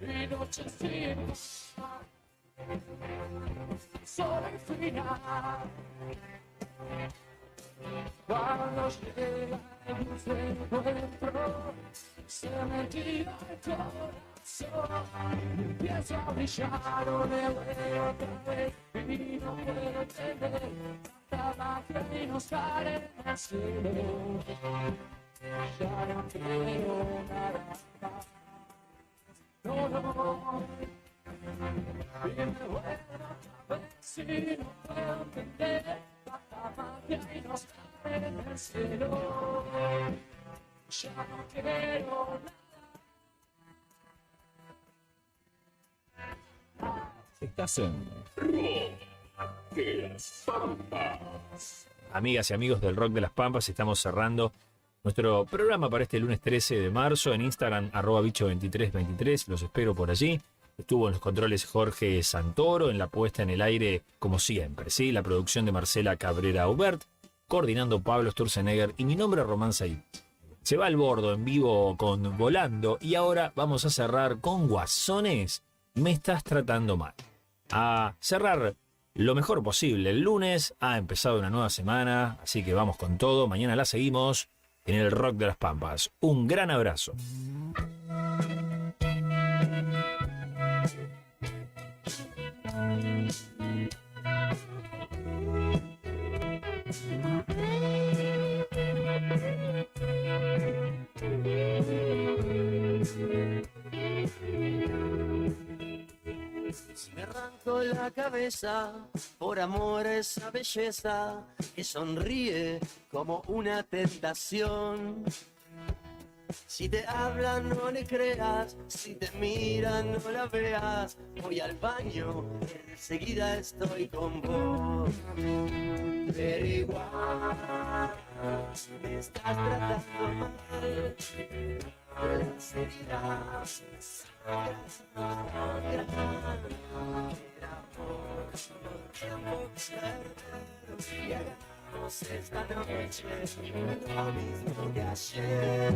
y noches sin pasar, solo el final. Cuando llega el dulce encuentro, se me tira el corazón, empieza a brillar una otra vez y no puedo entender tanta magia y nos cae en el cielo. Ya no quiero nada más, no, no. Y me vuelvo otra vez y no puedo entender tanta magia y nos cae en el cielo. Ya no quiero nada. Estás en Rock de las Pampas. Amigas y amigos del Rock de las Pampas, estamos cerrando nuestro programa para este lunes 13 de marzo. En Instagram, @bicho2323, los espero por allí. Estuvo en los controles Jorge Santoro, en la puesta en el aire, como siempre, ¿sí? La producción de Marcela Cabrera Aubert, coordinando Pablo Sturzenegger y mi nombre es Román Said. Se va al bordo en vivo con Volando y ahora vamos a cerrar con Guasones, Me estás tratando mal. A cerrar lo mejor posible. El lunes ha empezado una nueva semana, así que vamos con todo. Mañana la seguimos en el Rock de las Pampas. Un gran abrazo. Si me arranco la cabeza por amor a esa belleza que sonríe como una tentación. Si te hablan no le creas, si te miran no la veas. Voy al baño, enseguida estoy con vos. Pero igual me estás tratando mal. Las heridas sangras no gran. Era por solo tiempo perder y hagamos esta noche lo mismo que ayer.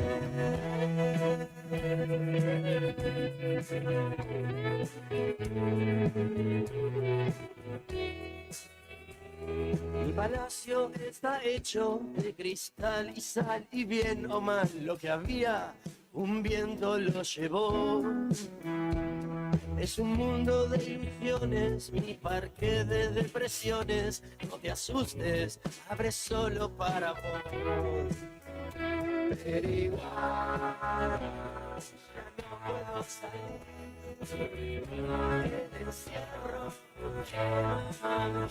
Mi palacio está hecho de cristal y sal, y bien o mal lo que había, un viento lo llevó. Es un mundo de ilusiones, mi parque de depresiones. No te asustes, abre solo para vos. Pero igual ya no puedo salir. El encierro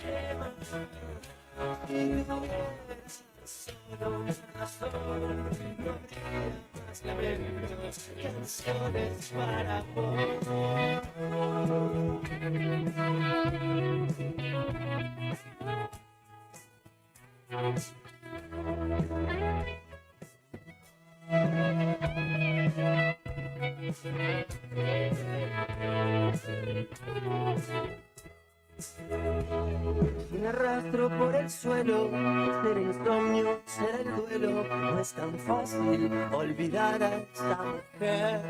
quema. Y no es solo una razón. No queda más lamentos, canciones para vos. Me arrastro por el suelo, será insomnio, será el duelo. No es tan fácil olvidar a esta mujer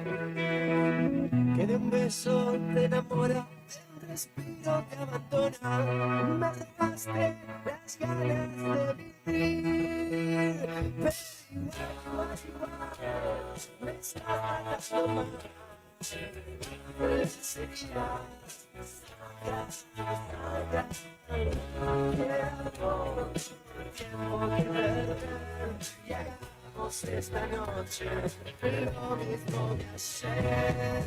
que de un beso te enamora, de un respiro te abandona. Me robaste las ganas de vivir, pero igual me estás tratando mal. Las heridas sangras, quedamos tiempo que perder y hagamos esta noche lo mismo que ayer.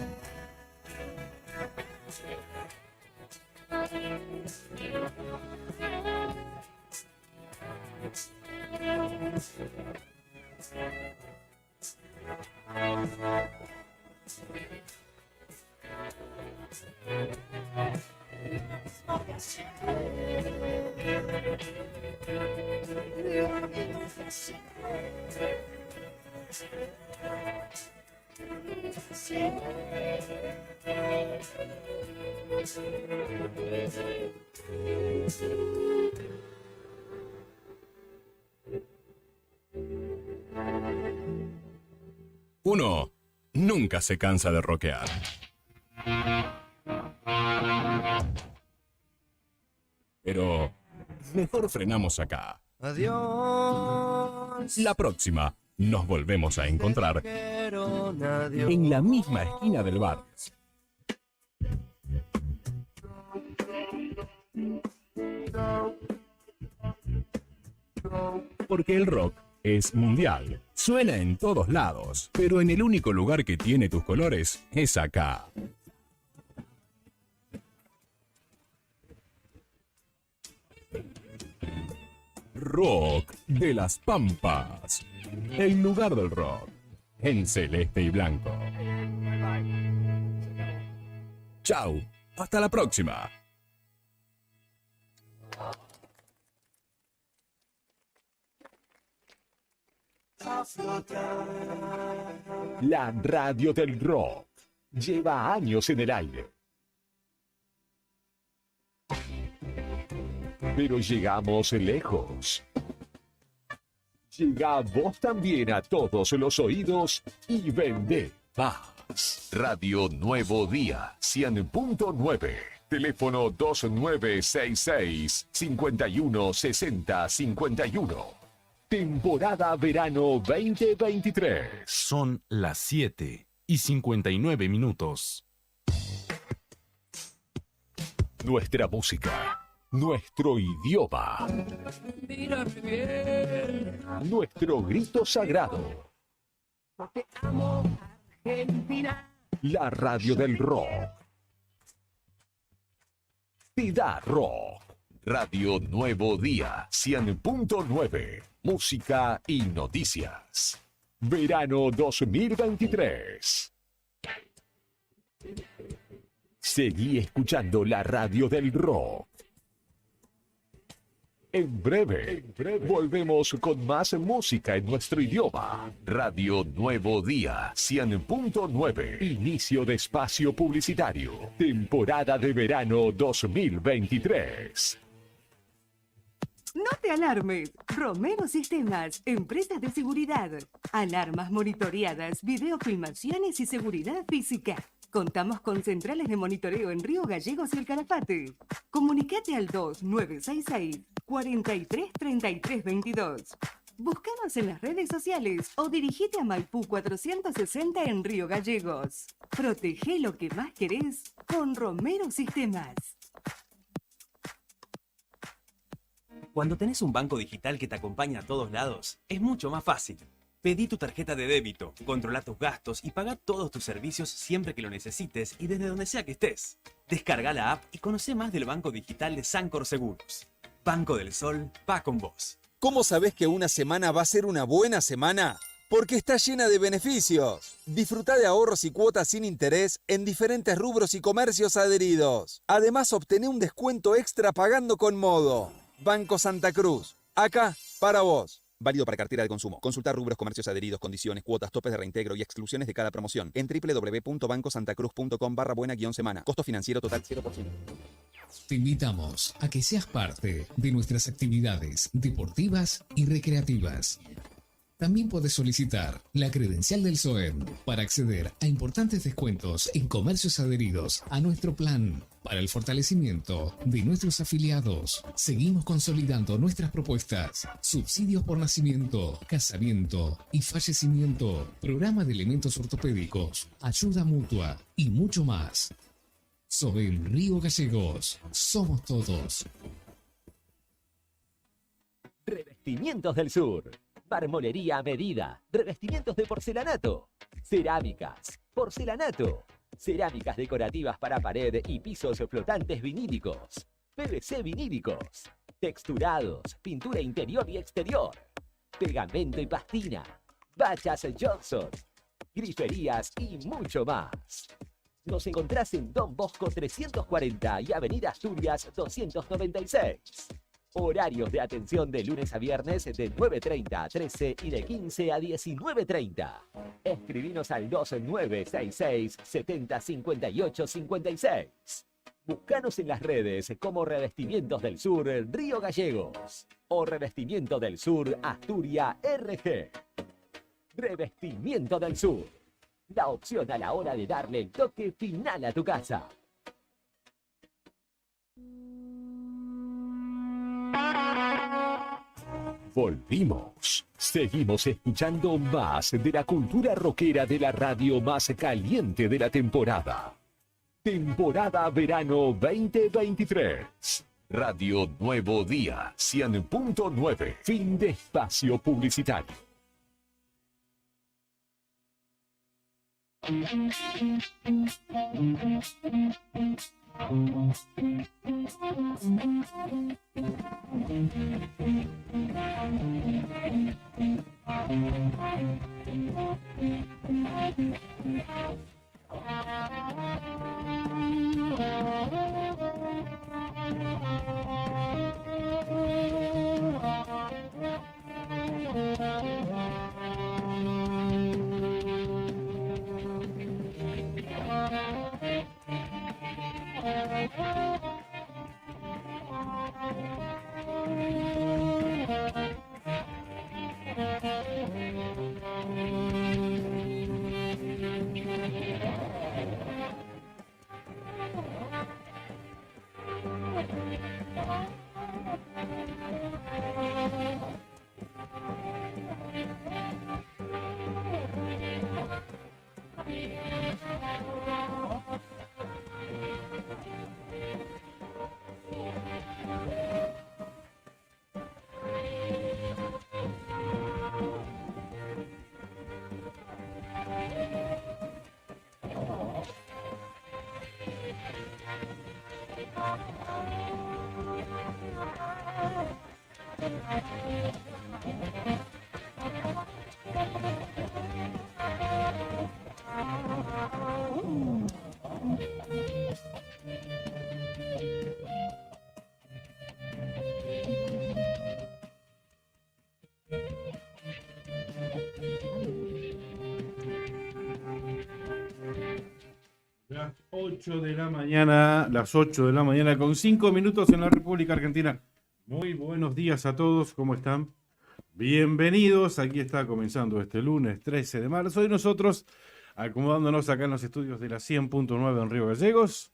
Uno nunca se cansa de rockear. Pero mejor frenamos acá. Adiós. La próxima nos volvemos a encontrar Dijeron adiós. en la misma esquina del bar. Porque el rock es mundial. Suena en todos lados, pero en el único lugar que tiene tus colores es acá. Rock de las Pampas. El lugar del rock. En celeste y blanco. Chau. Hasta la próxima. La radio del rock lleva años en el aire. Pero llegamos lejos. Llega vos también a todos los oídos y vende más. Radio Nuevo Día, 100.9. Teléfono 2966-516051. Temporada verano 2023. Son las 7:59. Nuestra música. Nuestro idioma. Mírame bien. Nuestro grito sagrado. Te amo, Argentina. La radio del rock. Te da rock. Radio Nuevo Día, 100.9. Música y noticias. Verano 2023. Seguí escuchando la radio del rock. En breve, volvemos con más música en nuestro idioma. Radio Nuevo Día, 100.9. Inicio de espacio publicitario. Temporada de verano 2023. No te alarmes. Romero Sistemas, empresas de seguridad. Alarmas monitoreadas, videofilmaciones y seguridad física. Contamos con centrales de monitoreo en Río Gallegos y El Calafate. Comunicate al 2966-433322. Búscanos en las redes sociales o dirigite a Maipú 460 en Río Gallegos. Protege lo que más querés con Romero Sistemas. Cuando tenés un banco digital que te acompaña a todos lados, es mucho más fácil. Pedí tu tarjeta de débito, controla tus gastos y paga todos tus servicios siempre que lo necesites y desde donde sea que estés. Descarga la app y conoce más del banco digital de Sancor Seguros. Banco del Sol va con vos. ¿Cómo sabés que una semana va a ser una buena semana? Porque está llena de beneficios. Disfruta de ahorros y cuotas sin interés en diferentes rubros y comercios adheridos. Además, obtené un descuento extra pagando con Modo. Banco Santa Cruz. Acá, para vos. Válido para cartera de consumo. Consulta rubros, comercios adheridos, condiciones, cuotas, topes de reintegro y exclusiones de cada promoción en www.bancosantacruz.com/buena-semana. Costo financiero total 0%. Te invitamos a que seas parte de nuestras actividades deportivas y recreativas. También puedes solicitar la credencial del SOEM para acceder a importantes descuentos en comercios adheridos a nuestro plan. Para el fortalecimiento de nuestros afiliados, seguimos consolidando nuestras propuestas. Subsidios por nacimiento, casamiento y fallecimiento, programa de elementos ortopédicos, ayuda mutua y mucho más. SOEM Río Gallegos, somos todos. Revestimientos del Sur. Marmolería a medida. Revestimientos de porcelanato. Cerámicas. Porcelanato. Cerámicas decorativas para pared y pisos flotantes vinílicos. PVC vinílicos. Texturados. Pintura interior y exterior. Pegamento y pastina. Bachas Johnson. Griferías y mucho más. Nos encontrás en Don Bosco 340 y Avenida Asturias 296. Horarios de atención de lunes a viernes de 9:30 a 13 y de 15 a 19:30. Escribinos al 2966 70 58 56. Búscanos en las redes como Revestimientos del Sur Río Gallegos o Revestimiento del Sur Asturias RG. Revestimiento del Sur. la opción a la hora de darle el toque final a tu casa. Volvimos. Seguimos escuchando más de la cultura rockera de la radio más caliente de la temporada. Temporada Verano 2023. Radio Nuevo Día, 100.9. Fin de espacio publicitario. Las 8 de la mañana, las 8 de la mañana con 5 minutos en la República Argentina. Muy buenos días a todos, ¿cómo están? Bienvenidos, aquí está comenzando este lunes 13 de marzo y nosotros acomodándonos acá en los estudios de la 100.9 en Río Gallegos,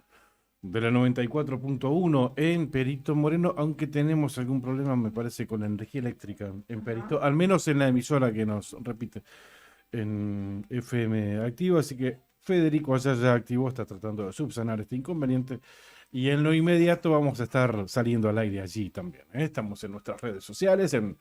de la 94.1 en Perito Moreno, aunque tenemos algún problema, me parece, con la energía eléctrica en Perito, al menos en la emisora que nos repite en FM activo, así que Federico allá ya activo, está tratando de subsanar este inconveniente y en lo inmediato vamos a estar saliendo al aire allí también, ¿eh? Estamos en nuestras redes sociales, en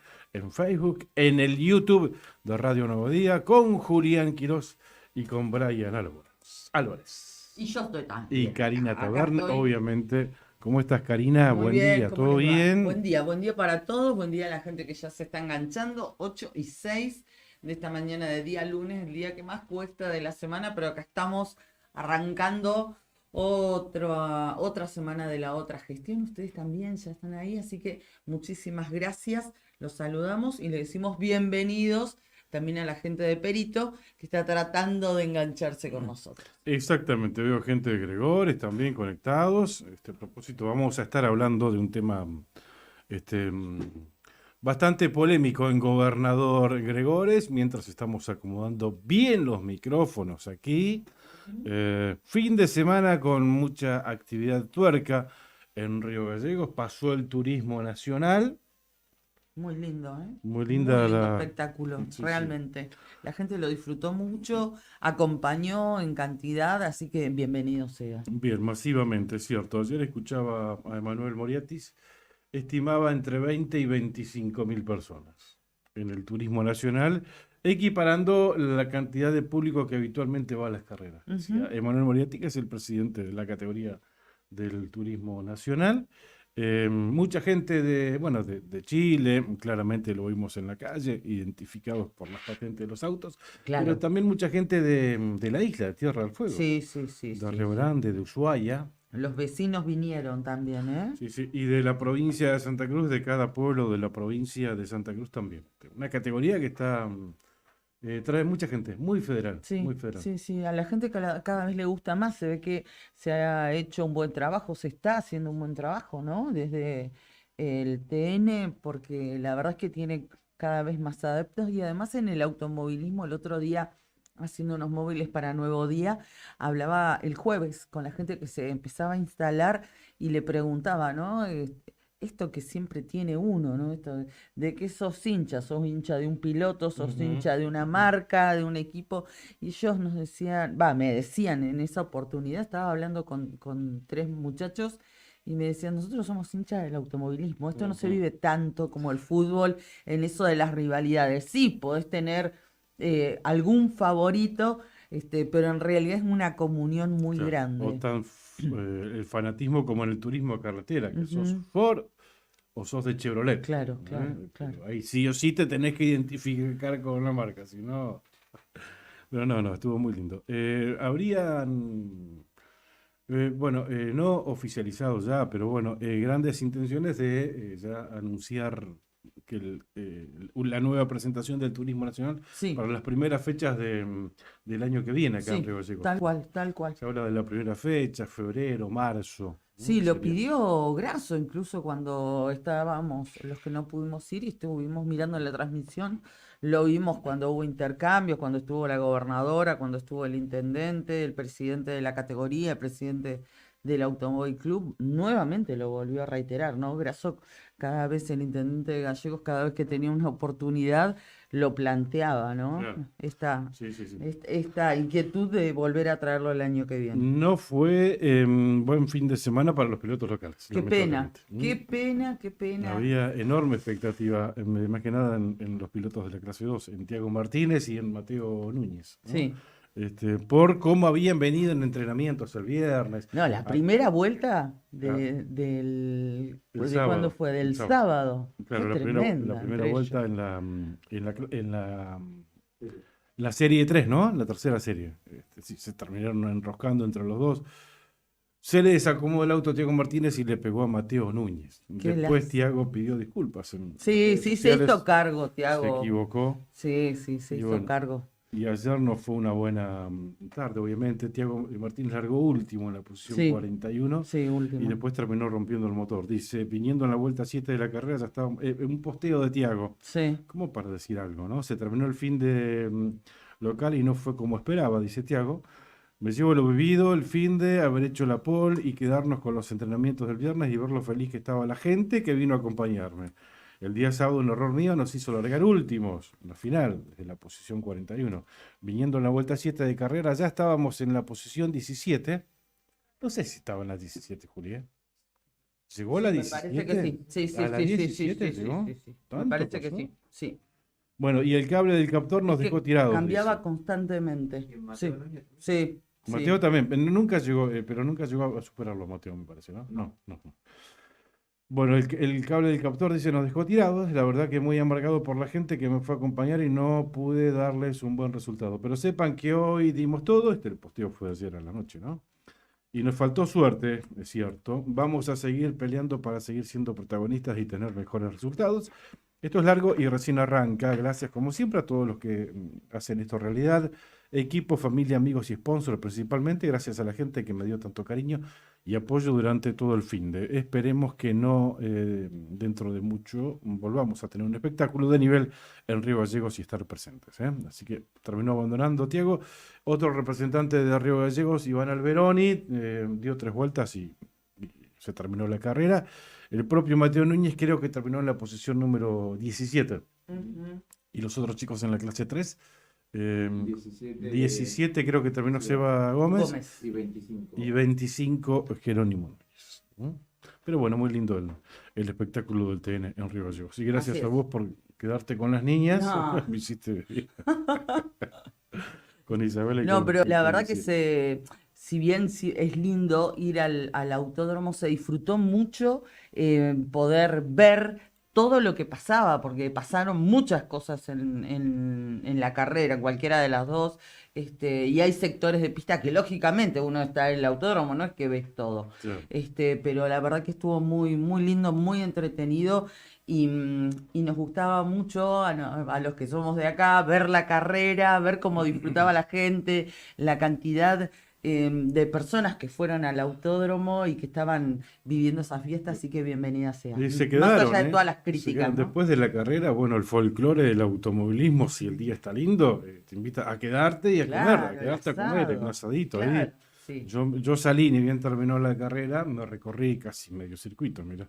Facebook, en el YouTube de Radio Nuevo Día, con Julián Quirós y con Brian Álvarez. Y yo estoy tan. Y Karina Acá Taberne, estoy. obviamente. ¿Cómo estás, Karina? Muy Buen bien, día, ¿cómo ¿todo les va? bien? Buen día para todos, buen día a la gente que ya se está enganchando, 8:06 de esta mañana de día lunes, el día que más cuesta de la semana, pero acá estamos arrancando otra semana de la otra gestión. Ustedes también ya están ahí, así que muchísimas gracias, los saludamos y le decimos bienvenidos también a la gente de Perito que está tratando de engancharse con nosotros. Exactamente, veo gente de Gregores también conectados. A propósito, vamos a estar hablando de un tema bastante polémico en Gobernador Gregores, mientras estamos acomodando bien los micrófonos aquí. Fin de semana con mucha actividad tuerca en Río Gallegos, pasó el turismo nacional. Muy lindo, ¿eh? Muy linda espectáculo, Sí, realmente. La gente lo disfrutó mucho, acompañó en cantidad, así que bienvenido sea. Bien, masivamente, es cierto. Ayer escuchaba a Emanuel Moriatis, estimaba entre 20 y 25 mil personas en el turismo nacional, equiparando la cantidad de público que habitualmente va a las carreras. Decía Emanuel Moriatis, que es el presidente de la categoría del turismo nacional. Mucha gente de Chile, claramente lo vimos en la calle, identificados por las patentes de los autos, Claro. pero también mucha gente de la isla, de Tierra del Fuego, Sí. de Río Grande, de Ushuaia. Los vecinos vinieron también, ¿eh? Sí, y de la provincia de Santa Cruz, de cada pueblo de la provincia de Santa Cruz también. Una categoría que trae mucha gente, muy federal, muy federal. Sí, a la gente cada vez le gusta más, se ve que se ha hecho un buen trabajo, se está haciendo un buen trabajo, ¿no? Desde el TN, porque la verdad es que tiene cada vez más adeptos y además en el automovilismo el otro día haciendo unos móviles para Nuevo Día, hablaba el jueves con la gente que se empezaba a instalar y le preguntaba, ¿no? Esto que siempre tiene uno, ¿no? Esto de que sos hincha de un piloto, sos hincha de una marca, de un equipo, y ellos nos decían, me decían en esa oportunidad, estaba hablando con 3 muchachos, y me decían, nosotros somos hinchas del automovilismo, esto no se vive tanto como el fútbol, en eso de las rivalidades, sí, podés tener algún favorito, pero en realidad es una comunión muy grande. O tan el fanatismo como en el turismo de carretera, que sos Ford o sos de Chevrolet. Claro. Ahí sí o sí te tenés que identificar con la marca, si no... Pero no, estuvo muy lindo. Habrían, no oficializados ya, pero bueno, grandes intenciones de ya anunciar que la nueva presentación del Turismo Nacional para las primeras fechas del año que viene acá en Río Gallegos. Tal cual. Se habla de la primera fecha, febrero, marzo. Sí, lo pidió Grasso, incluso cuando estábamos, los que no pudimos ir y estuvimos mirando la transmisión, lo vimos cuando hubo intercambios, cuando estuvo la gobernadora, cuando estuvo el intendente, el presidente de la categoría, el presidente del Automóvil Club, nuevamente lo volvió a reiterar, ¿no? Grasso, cada vez el intendente de Gallegos, cada vez que tenía una oportunidad, lo planteaba, ¿no? Claro. Esta inquietud de volver a traerlo el año que viene. No fue buen fin de semana para los pilotos locales. Qué pena. Había enorme expectativa, más que nada en los pilotos de la clase 2, en Tiago Martínez y en Mateo Núñez, ¿no? Sí. Por cómo habían venido en entrenamientos el viernes. No, la primera vuelta ¿de cuándo fue? Del sábado. Claro, Qué la primera vuelta en la serie 3, ¿no? La tercera serie. Se terminaron enroscando entre los dos. Se le desacomodó el auto a Tiago Martínez y le pegó a Mateo Núñez. Después Tiago pidió disculpas. Sí, se hizo cargo, Tiago. Se equivocó. Sí, se hizo cargo. Y ayer no fue una buena tarde, obviamente. Tiago Martínez largó último en la posición 41. Sí, último. Y después terminó rompiendo el motor. Dice, viniendo en la vuelta 7 de la carrera, ya estaba un posteo de Tiago. Sí. Como para decir algo, ¿no? Se terminó el fin de local y no fue como esperaba, dice Tiago. Me llevo lo vivido, el fin de haber hecho la pole y quedarnos con los entrenamientos del viernes y ver lo feliz que estaba la gente que vino a acompañarme. El día sábado un error mío nos hizo largar últimos, la final, desde la posición 41. Viniendo en la vuelta 7 de carrera, ya estábamos en la posición 17. No sé si estaba en la 17, Julián. ¿Llegó a la 17? Me parece que sí. Sí, ¿A la 17 llegó? Sí. Me parece que sí. Bueno, y el cable del captor nos dejó tirados. Cambiaba constantemente. Sí. Mateo también, pero nunca llegó a superarlo, Mateo, me parece, ¿no? No. Bueno, el cable del captor dice nos dejó tirados, la verdad que muy amargado por la gente que me fue a acompañar y no pude darles un buen resultado. Pero sepan que hoy dimos todo, el posteo fue ayer a la noche, ¿no? Y nos faltó suerte, es cierto. Vamos a seguir peleando para seguir siendo protagonistas y tener mejores resultados. Esto es largo y recién arranca. Gracias, como siempre, a todos los que hacen esto realidad. Equipo, familia, amigos y sponsors principalmente. Gracias a la gente que me dio tanto cariño y apoyo durante todo el fin de. Esperemos que no dentro de mucho volvamos a tener un espectáculo de nivel en Río Gallegos y estar presentes. Así que terminó abandonando Tiago. Otro representante de Río Gallegos, Iván Alberoni, dio 3 vueltas y se terminó la carrera. El propio Mateo Núñez creo que terminó en la posición número 17. Y los otros chicos en la clase 3. 17 creo que terminó Seba Gómez. Y 25 Jerónimo. Pero bueno, muy lindo el espectáculo del TN en Río Gallegos. Y gracias a vos por quedarte con las niñas. No. Me hiciste con Isabel. No, pero la verdad que si bien es lindo ir al autódromo, se disfrutó mucho poder ver todo lo que pasaba, porque pasaron muchas cosas en la carrera, cualquiera de las dos, y hay sectores de pista que lógicamente uno está en el autódromo, no es que ves todo, Claro. Pero la verdad que estuvo muy, muy lindo, muy entretenido, y nos gustaba mucho a los que somos de acá ver la carrera, ver cómo disfrutaba la gente, la cantidad de personas que fueron al autódromo y que estaban viviendo esa fiesta, así que bienvenida sea. Y se Más quedaron, allá de todas las Se críticas, quedaron. ¿no? Después de la carrera, bueno, el folclore del automovilismo, si el día está lindo, te invita a quedarte y a Claro, comer, a quedarte el a comer, asado. un asadito ahí. Claro, sí. Yo salí, ni bien terminó la carrera, me recorrí casi medio circuito, mira,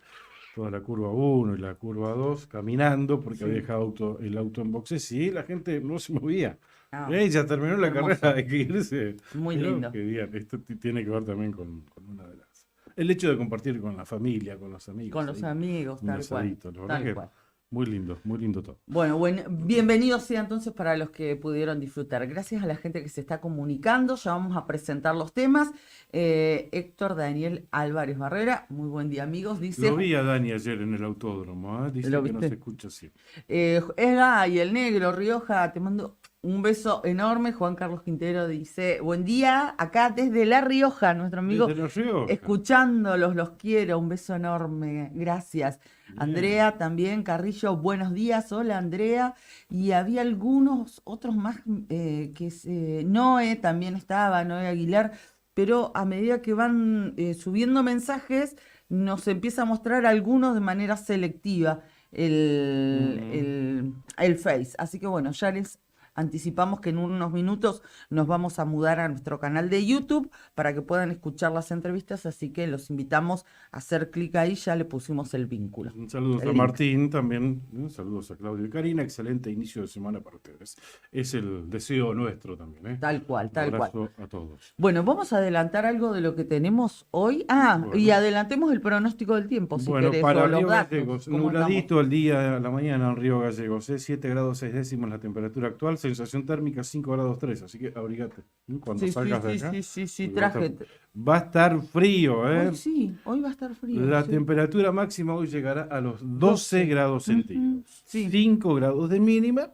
toda la curva 1 y la curva 2, caminando, porque Sí. había dejado el auto en boxes, y la gente no se movía. Ah, Ya terminó la hermoso. carrera, hay que irse. Muy Pero lindo. qué bien, esto tiene que ver también con una de las... El hecho de compartir con la familia, con los amigos. Con los ahí, amigos, un tal cual. asadito, la verdad Tal que cual. muy lindo todo. Bueno, bienvenidos sea entonces para los que pudieron disfrutar. Gracias a la gente que se está comunicando. Ya vamos a presentar los temas. Héctor Daniel Álvarez Barrera, muy buen día, amigos. Dice. Lo vi a Dani ayer en el autódromo, dice ¿Lo que no viste? se escucha así. Ega y el negro, Rioja, te mando un beso enorme. Juan Carlos Quintero dice: buen día, acá desde La Rioja, nuestro amigo. Desde La Rioja. Escuchándolos, los quiero, un beso enorme, gracias. Andrea también, Carrillo, buenos días, hola Andrea. Y había algunos otros más Noé también estaba, Noé Aguilar, pero a medida que van subiendo mensajes, nos empieza a mostrar algunos de manera selectiva el Face. Así que bueno, ya les anticipamos que en unos minutos nos vamos a mudar a nuestro canal de YouTube para que puedan escuchar las entrevistas, así que los invitamos a hacer clic ahí, ya le pusimos el vínculo. Saludos El a link. Martín también, saludos a Claudio y Karina, excelente inicio de semana para ustedes. Es el deseo nuestro también. Tal cual, Un tal cual. abrazo a todos. Bueno, vamos a adelantar algo de lo que tenemos hoy. Ah, Bueno. y adelantemos el pronóstico del tiempo, si Bueno, querés, para o los Río datos. Gallegos, ¿Cómo nubladito el día a la mañana en Río Gallegos, 7 grados 6 décimos la temperatura actual, sensación térmica 5 grados 3, así que abrigate cuando Sí, salgas de sí, acá. sí, sí, sí, porque traje. Va a estar frío, ¿eh? Hoy sí, hoy va a estar frío. La sí. temperatura máxima hoy llegará a los 12 grados centígrados. sí. 5 grados de mínima.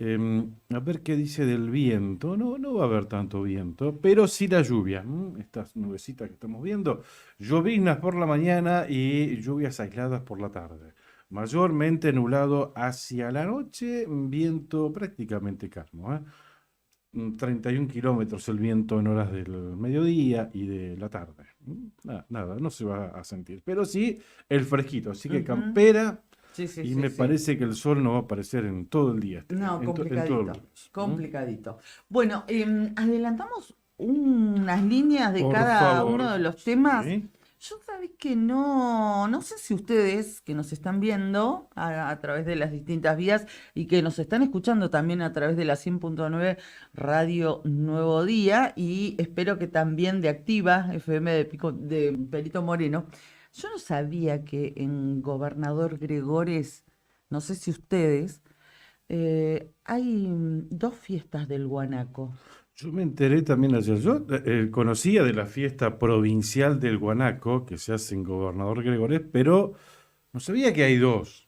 A ver qué dice del viento. No va a haber tanto viento, pero sí la lluvia. Estas nubecitas que estamos viendo, lloviznas por la mañana y lluvias aisladas por la tarde. Mayormente nublado hacia la noche, viento prácticamente calmo. 31 kilómetros el viento en horas del mediodía y de la tarde. Nada, no se va a sentir. Pero sí el fresquito, así que campera. Sí, sí, Y sí, me sí. parece que el sol no va a aparecer en todo el día. No, en todo el complicadito. mes. Complicadito. Bueno, adelantamos unas líneas de Por cada favor. uno de los temas. Sí. Yo sabés que no sé si ustedes que nos están viendo a través de las distintas vías y que nos están escuchando también a través de la 100.9 Radio Nuevo Día y espero que también de Activa, FM de Perito Moreno. Yo no sabía que en Gobernador Gregores, no sé si ustedes, hay 2 fiestas del guanaco. Yo me enteré también ayer. Yo conocía de la fiesta provincial del Guanaco que se hace en Gobernador Gregores, pero no sabía que hay 2.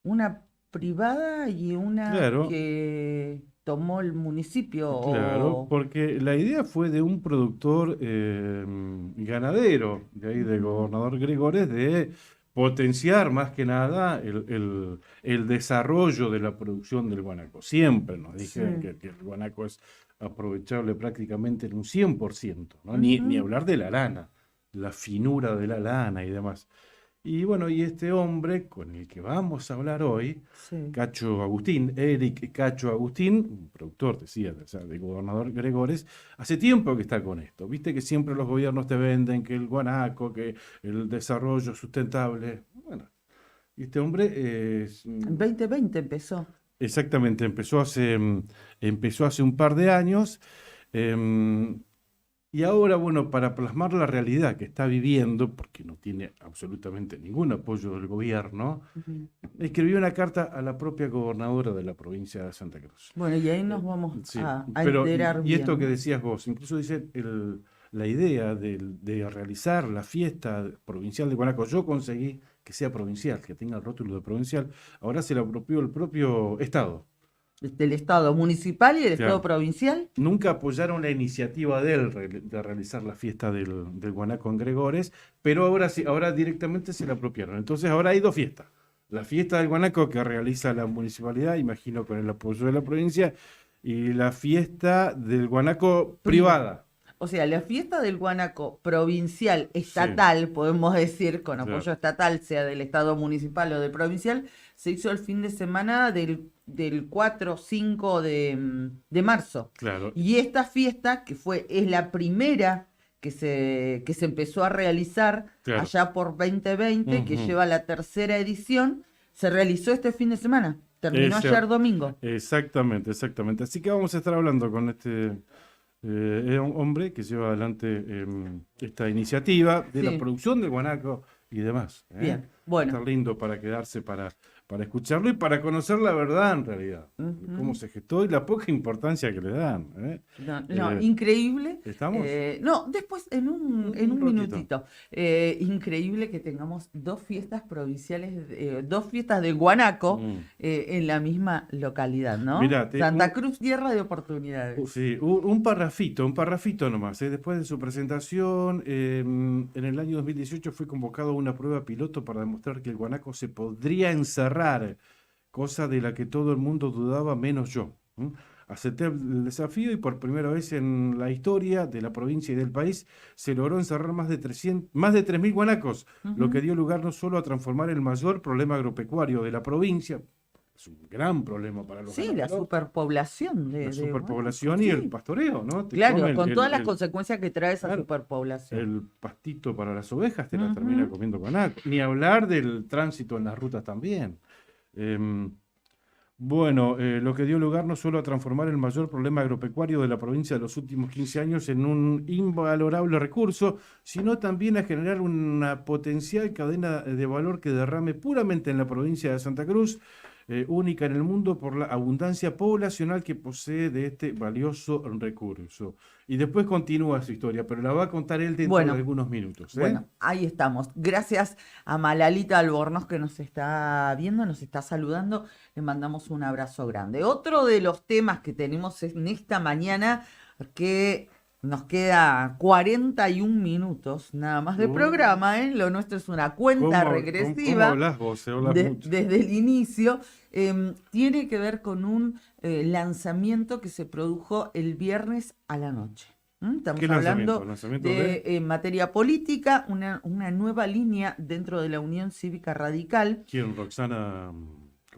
Una privada y una Claro. que tomó el municipio. Claro, porque la idea fue de un productor ganadero de ahí de Gobernador Gregores de potenciar más que nada el desarrollo de la producción del guanaco. Siempre nos dijeron Sí. que el guanaco es aprovechable prácticamente en un 100%, ¿no? Ni hablar de la lana, la finura de la lana y demás. Y bueno, y este hombre con el que vamos a hablar hoy, Sí. Cacho Agustín, Eric Cacho Agustín, un productor, decía, o sea, de Gobernador Gregores, hace tiempo que está con esto. Viste que siempre los gobiernos te venden que el guanaco, que el desarrollo sustentable. Bueno, y este hombre En 2020 empezó. exactamente, empezó hace un par de años. Y ahora, bueno, para plasmar la realidad que está viviendo, porque no tiene absolutamente ningún apoyo del gobierno, escribió una carta a la propia gobernadora de la provincia de Santa Cruz. Bueno, y ahí nos vamos Sí, a pero, enterar y esto bien, que ¿no? decías vos, incluso dice la idea de realizar la fiesta provincial de Guanaco, yo conseguí que sea provincial, que tenga el rótulo de provincial, ahora se lo apropió el propio Estado. Del Estado municipal y del Claro. Estado provincial. Nunca apoyaron la iniciativa de él de realizar la fiesta del Guanaco en Gregores, pero ahora sí, ahora directamente se la apropiaron. Entonces ahora hay 2 fiestas. La fiesta del Guanaco que realiza la municipalidad, imagino con el apoyo de la provincia, y la fiesta del Guanaco privada. o sea, la fiesta del guanaco provincial, estatal, podemos decir, con apoyo Claro. estatal, sea del estado municipal o del provincial, se hizo el fin de semana del 4 o 5 de marzo. Claro. Y esta fiesta, es la primera que se empezó a realizar Claro. allá por 2020, que Ujú. lleva la tercera edición, se realizó este fin de semana. Terminó Ese- ayer domingo. Exactamente, exactamente. Así que vamos a estar hablando con este hombre que lleva adelante esta iniciativa de la Sí. producción del guanaco y demás. Bien, bueno. Está lindo para quedarse, para escucharlo y para conocer la verdad en realidad. Ujú. Cómo se gestó y la poca importancia que le dan. No, Eh, increíble. ¿Estamos? No, después en un ratito. minutito. Increíble que tengamos dos fiestas provinciales, dos fiestas del guanaco en la misma localidad, ¿no? Mirá, Santa Cruz, tierra de oportunidades. Sí, un parrafito nomás. Después de su presentación, en el año 2018 fue convocado a una prueba piloto para demostrar que el guanaco se podría encerrar, cosa de la que todo el mundo dudaba, menos yo. Acepté el desafío y por primera vez en la historia de la provincia y del país se logró encerrar más de 3.000 guanacos, lo que dio lugar no solo a transformar el mayor problema agropecuario de la provincia, es un gran problema para los Sí, la ganaderos, superpoblación la de superpoblación guanacos, y sí. el pastoreo, ¿no? Te Claro, comen con todas las el- consecuencias que trae esa claro, superpoblación. el pastito para las ovejas te la Ujú. termina comiendo guanaco. Ni hablar del tránsito en las rutas también. Bueno, lo que dio lugar no solo a transformar el mayor problema agropecuario de la provincia de los últimos 15 años en un invalorable recurso, sino también a generar una potencial cadena de valor que derrame puramente en la provincia de Santa Cruz, única en el mundo por la abundancia poblacional que posee de este valioso recurso. Y después continúa su historia, pero la va a contar él dentro Bueno, de algunos minutos. Bueno, ahí estamos. Gracias a Malalita Albornoz que nos está viendo, nos está saludando. Le mandamos un abrazo grande. Otro de los temas que tenemos en esta mañana, que nos queda 41 minutos nada más de programa, ¿eh? Lo nuestro es una cuenta regresiva. ¿Cómo hablas vos? Se habla mucho. Desde el inicio, tiene que ver con un lanzamiento que se produjo el viernes a la noche. Estamos ¿Qué hablando lanzamiento? ¿Lanzamiento de en materia política, una nueva línea dentro de la Unión Cívica Radical. ¿Quién? Roxana.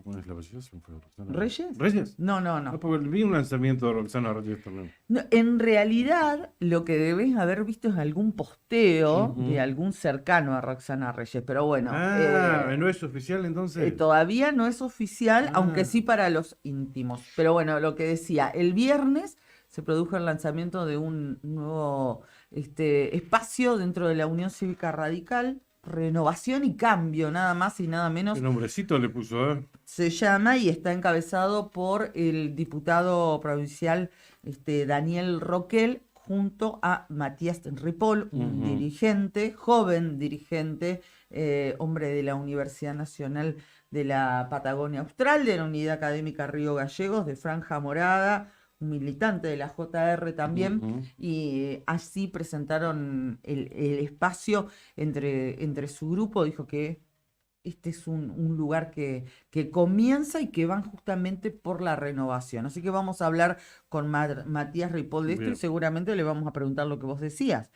¿Cómo es la apellido? ¿Se me fue? Roxana. ¿Reyes? ¿Reyes? No. Ah, porque vi un lanzamiento de Roxana Reyes también. No, en realidad, lo que debes haber visto es algún posteo de algún cercano a Roxana Reyes, pero bueno. ¿no es oficial entonces? Todavía no es oficial, Ah. aunque sí para los íntimos. Pero bueno, lo que decía, el viernes se produjo el lanzamiento de un nuevo espacio dentro de la Unión Cívica Radical, Renovación y Cambio, nada más y nada menos. ¿Qué nombrecito le puso, Se llama y está encabezado por el diputado provincial Daniel Roquel, junto a Matías Ripoll, un dirigente, joven dirigente, hombre de la Universidad Nacional de la Patagonia Austral, de la Unidad Académica Río Gallegos, de Franja Morada, un militante de la JR también, y así presentaron el espacio entre su grupo. Dijo que este es un lugar que comienza y que van justamente por la renovación. Así que vamos a hablar con Matías Ripoll de esto. Bien. Y seguramente le vamos a preguntar lo que vos decías.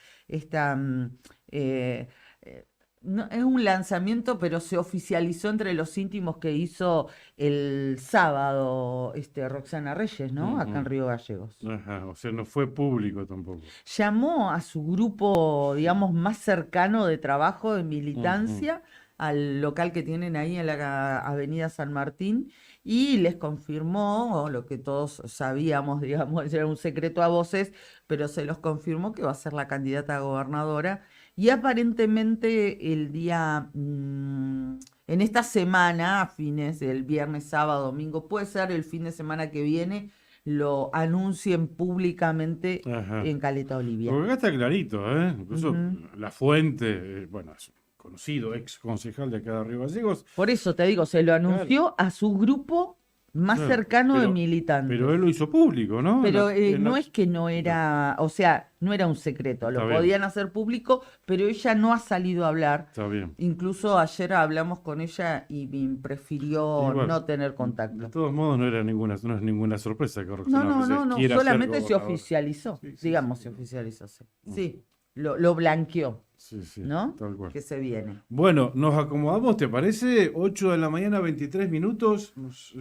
No, es un lanzamiento, pero se oficializó entre los íntimos que hizo el sábado Roxana Reyes, ¿no? Acá en Río Gallegos. Ajá, o sea, no fue público tampoco. Llamó a su grupo, digamos, más cercano de trabajo, de militancia, al local que tienen ahí en la Avenida San Martín, y les confirmó lo que todos sabíamos, digamos, era un secreto a voces, pero se los confirmó que va a ser la candidata a gobernadora. Y aparentemente el día, en esta semana, a fines del viernes, sábado, domingo, puede ser el fin de semana que viene, lo anuncien públicamente en Caleta Olivia. Porque acá está clarito, incluso la fuente, bueno, es un conocido ex concejal de acá de Río Gallegos. Por eso te digo, se lo anunció a su grupo más Claro, cercano de pero- militantes. Pero él lo hizo público, ¿no? Pero En la- no es que no era, o sea, no era un secreto, lo Está bien. podían hacer público, pero ella no ha salido a hablar. Está bien. Incluso ayer hablamos con ella y prefirió Igual, no tener De contacto. todos modos, no es ninguna sorpresa que No, Roxana no, Pérez no, no, quiera ser solamente se gobernadora. oficializó, Sí, sí, digamos, sí. se oficializó, sí. Sí, lo blanqueó, Sí, sí, ¿no? tal cual. Que se viene. Bueno, nos acomodamos, ¿te parece? 8 de la mañana, 23 minutos. Nos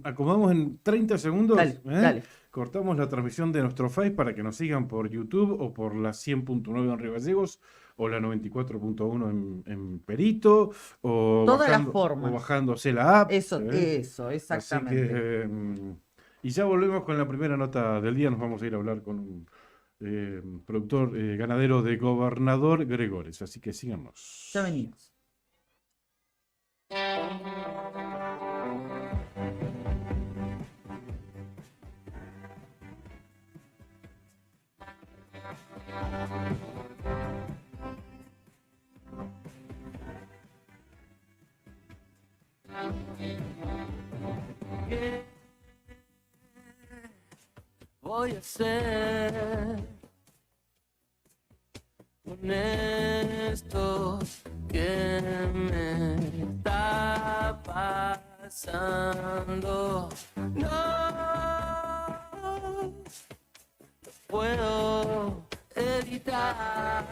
acomodamos en 30 segundos. Dale, dale. Cortamos la transmisión de nuestro Face para que nos sigan por YouTube o por la 100.9 en Río Gallegos o la 94.1 en Perito o Todas las formas. o bajándose la app. Eso, Así exactamente. que, y ya volvemos con la primera nota del día. Nos vamos a ir a hablar con un productor ganadero de Gobernador Gregores. Así que sigamos. Ya venimos. Voy a hacer con esto que me está pasando. No puedo evitar.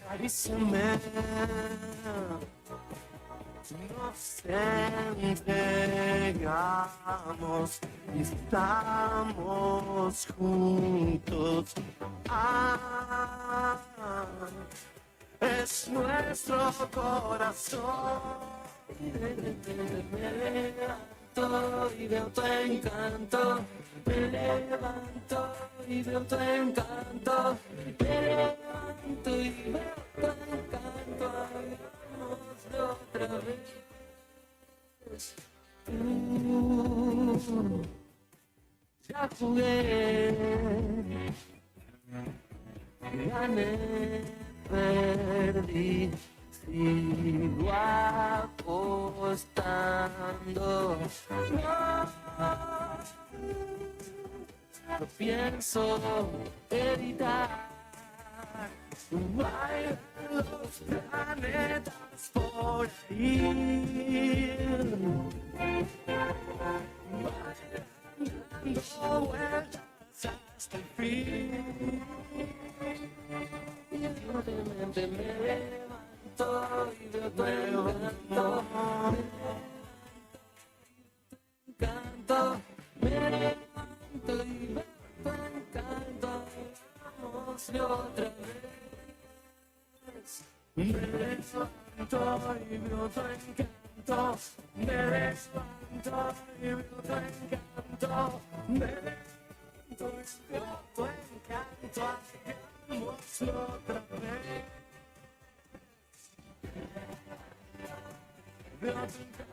Acaríciame. Nos entregamos, estamos juntos. Es nuestro corazón. Me levanto y veo tu encanto. Me levanto y veo tu encanto. Me levanto y veo tu encanto. Hagámoslo otra vez. Ya jugué, gané, perdí, sigo apostando. No pienso evitar. Bailan los planetas por ahí. Dando vueltas hasta el fin. Simplemente me levanto y veo tu encanto. Me levanto y veo tu encanto. Hagámoslo otra vez. Me levanto y veo tu encanto. Me levanto y veo tu encanto. Me levanto y veo tu encanto. Hagámoslo otra vez. Veo tu encanto.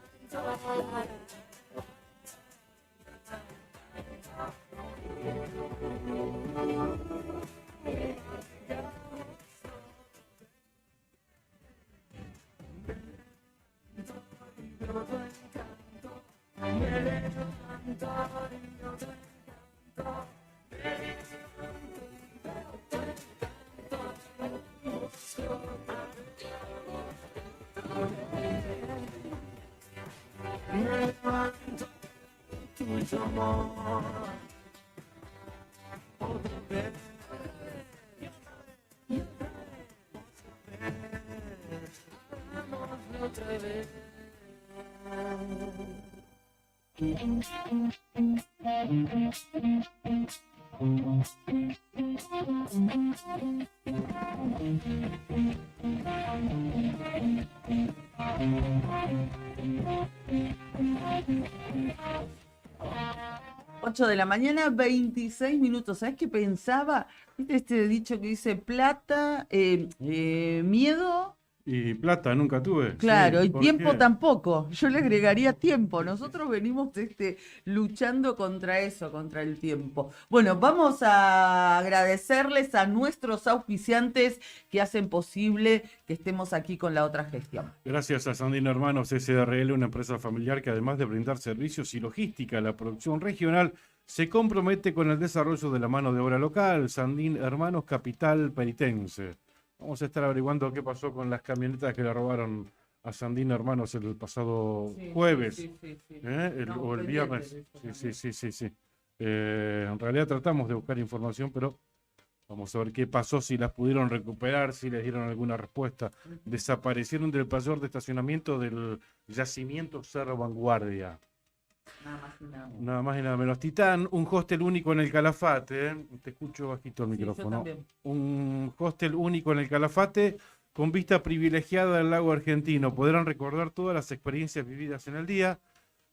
8 de la mañana, 26 minutos. ¿Sabes qué pensaba? ¿Viste este dicho que dice plata, miedo Y plata nunca tuve. Claro, Sí, y ¿por tiempo qué? tampoco. Yo le agregaría tiempo. Nosotros venimos luchando contra eso, contra el tiempo. Bueno, vamos a agradecerles a nuestros auspiciantes que hacen posible que estemos aquí con la otra gestión. Gracias a Sandino Hermanos SRL, una empresa familiar que además de brindar servicios y logística a la producción regional, se compromete con el desarrollo de la mano de obra local. Sandín Hermanos Capital Peritense. Vamos a estar averiguando qué pasó con las camionetas que le robaron a Sandín Hermanos el pasado jueves. Sí. O el viernes. Sí. En realidad tratamos de buscar información, pero vamos a ver qué pasó, si las pudieron recuperar, si les dieron alguna respuesta. Desaparecieron del pasador de estacionamiento del yacimiento Cerro Vanguardia. Nada más y nada menos. Nada más y nada menos. Titán, un hostel único en el Calafate. Te escucho bajito el micrófono. Yo también. Un hostel único en el Calafate con vista privilegiada al lago argentino. Podrán recordar todas las experiencias vividas en el día,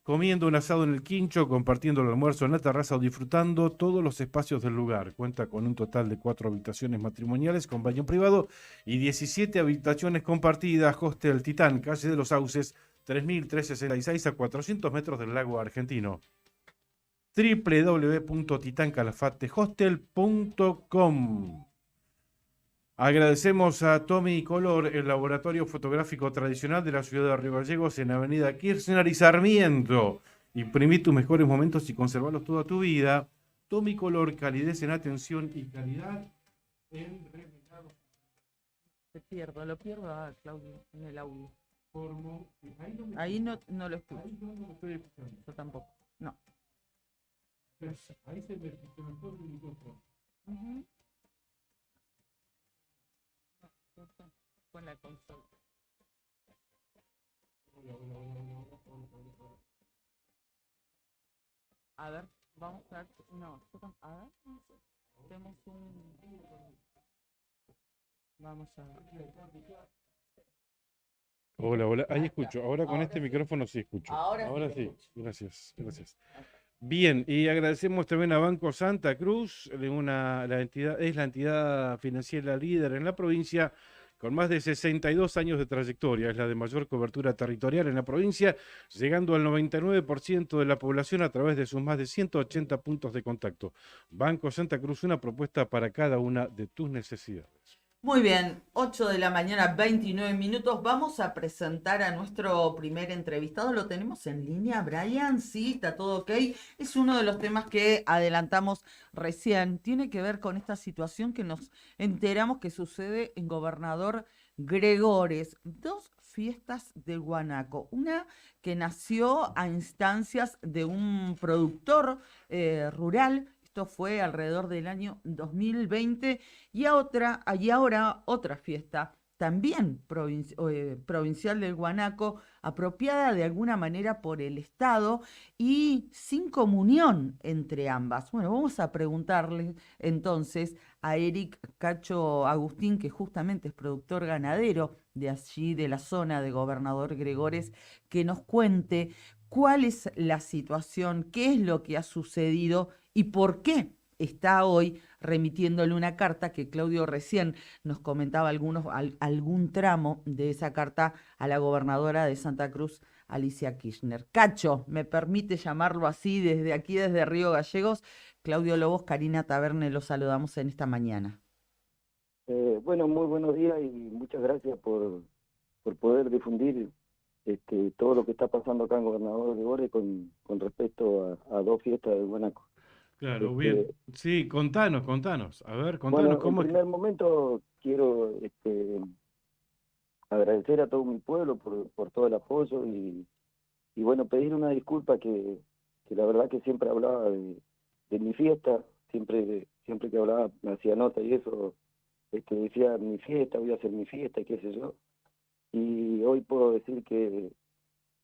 comiendo un asado en el quincho, compartiendo el almuerzo en la terraza o disfrutando todos los espacios del lugar. Cuenta con un total de 4 habitaciones matrimoniales con baño privado y 17 habitaciones compartidas. Hostel Titán, calle de los Sauces, 3366 a 400 metros del lago argentino. www.titancalafatehostel.com. Agradecemos a Tommy Color, el laboratorio fotográfico tradicional de la ciudad de Río Gallegos en Avenida Kirchner y Sarmiento. Imprimí tus mejores momentos y conservarlos toda tu vida. Tommy Color, calidez en atención y calidad en revelados. Lo pierdo Claudio, en el audio. Ahí no lo escucho. Ahí no lo estoy escuchando. Yo tampoco. No. Ahí se me fue el micrófono. Con la consola. A ver, vamos a ver. No, a ver. Tenemos un. Vamos a ver. Hola, ahí escucho. Ahora con este micrófono sí escucho. Ahora sí. Gracias. Bien, y agradecemos también a Banco Santa Cruz, es la entidad financiera líder en la provincia, con más de 62 años de trayectoria. Es la de mayor cobertura territorial en la provincia, llegando al 99% de la población a través de sus más de 180 puntos de contacto. Banco Santa Cruz, una propuesta para cada una de tus necesidades. Muy bien, 8 de la mañana, 29 minutos. Vamos a presentar a nuestro primer entrevistado. ¿Lo tenemos en línea, Brian? Sí, está todo ok. Es uno de los temas que adelantamos recién. Tiene que ver con esta situación que nos enteramos que sucede en Gobernador Gregores. 2 fiestas del guanaco. Una que nació a instancias de un productor rural. Esto fue alrededor del año 2020 y ahora otra fiesta, también provincial del guanaco, apropiada de alguna manera por el Estado y sin comunión entre ambas. Bueno, vamos a preguntarle entonces a Eric Cacho Agustín, que justamente es productor ganadero de allí, de la zona de Gobernador Gregores, que nos cuente cuál es la situación, qué es lo que ha sucedido y por qué está hoy remitiéndole una carta que Claudio recién nos comentaba algún tramo de esa carta a la gobernadora de Santa Cruz, Alicia Kirchner. Cacho, me permite llamarlo así desde aquí, desde Río Gallegos. Claudio Lobos, Karina Taberne, los saludamos en esta mañana. Bueno, muy buenos días y muchas gracias por poder difundir todo lo que está pasando acá en Gobernador Gregores con respecto a 2 fiestas del guanaco. Claro, bien. Sí, contanos. A ver, contanos bueno, cómo en primer momento quiero agradecer a todo mi pueblo por todo el apoyo y bueno, pedir una disculpa que la verdad que siempre hablaba de mi fiesta, siempre que hablaba me hacía nota y eso, decía mi fiesta, voy a hacer mi fiesta y qué sé yo. Y hoy puedo decir que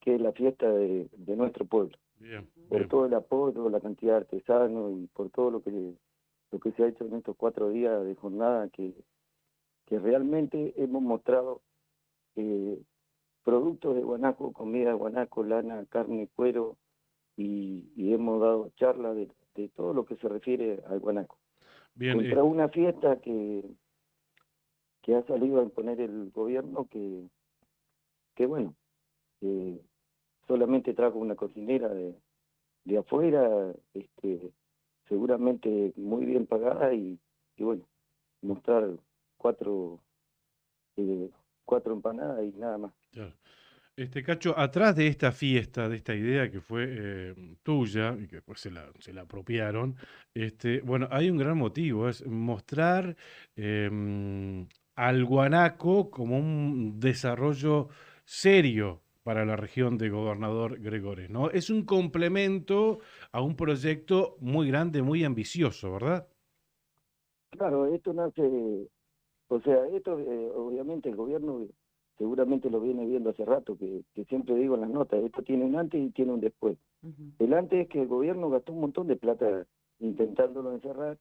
es la fiesta de nuestro pueblo. Bien. Por todo el apoyo, la cantidad de artesanos y por todo lo que se ha hecho en estos 4 días de jornada, que realmente hemos mostrado productos de guanaco, comida de guanaco, lana, carne, cuero, y hemos dado charlas de todo lo que se refiere al guanaco. Bien. Contra una fiesta que ha salido a imponer el gobierno que bueno, solamente trajo una cocinera de afuera, seguramente muy bien pagada y bueno, mostrar cuatro empanadas y nada más. Claro. Cacho, atrás de esta fiesta, de esta idea que fue tuya y que después se la apropiaron, bueno, hay un gran motivo, es mostrar al guanaco como un desarrollo serio para la región de Gobernador Gregores, ¿no? Es un complemento a un proyecto muy grande, muy ambicioso, ¿verdad? Claro, esto nace, o sea, esto obviamente el gobierno seguramente lo viene viendo hace rato, que siempre digo en las notas, esto tiene un antes y tiene un después. El antes es que el gobierno gastó un montón de plata intentándolo encerrar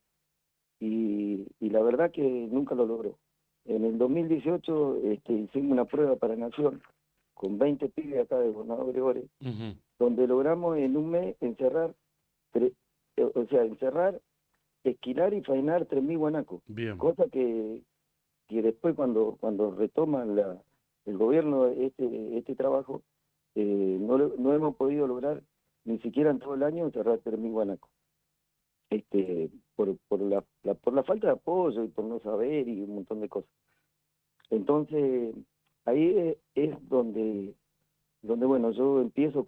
y la verdad que nunca lo logró. En el 2018 hicimos una prueba para Nación con 20 pibes acá de Gobernador Gregores, donde logramos en un mes encerrar, esquilar y faenar 3.000 guanacos. Bien. Cosa que después cuando retoman el gobierno este trabajo, no hemos podido lograr ni siquiera en todo el año encerrar 3.000 guanacos. Por la falta de apoyo y por no saber y un montón de cosas. Entonces, ahí es donde bueno, yo empiezo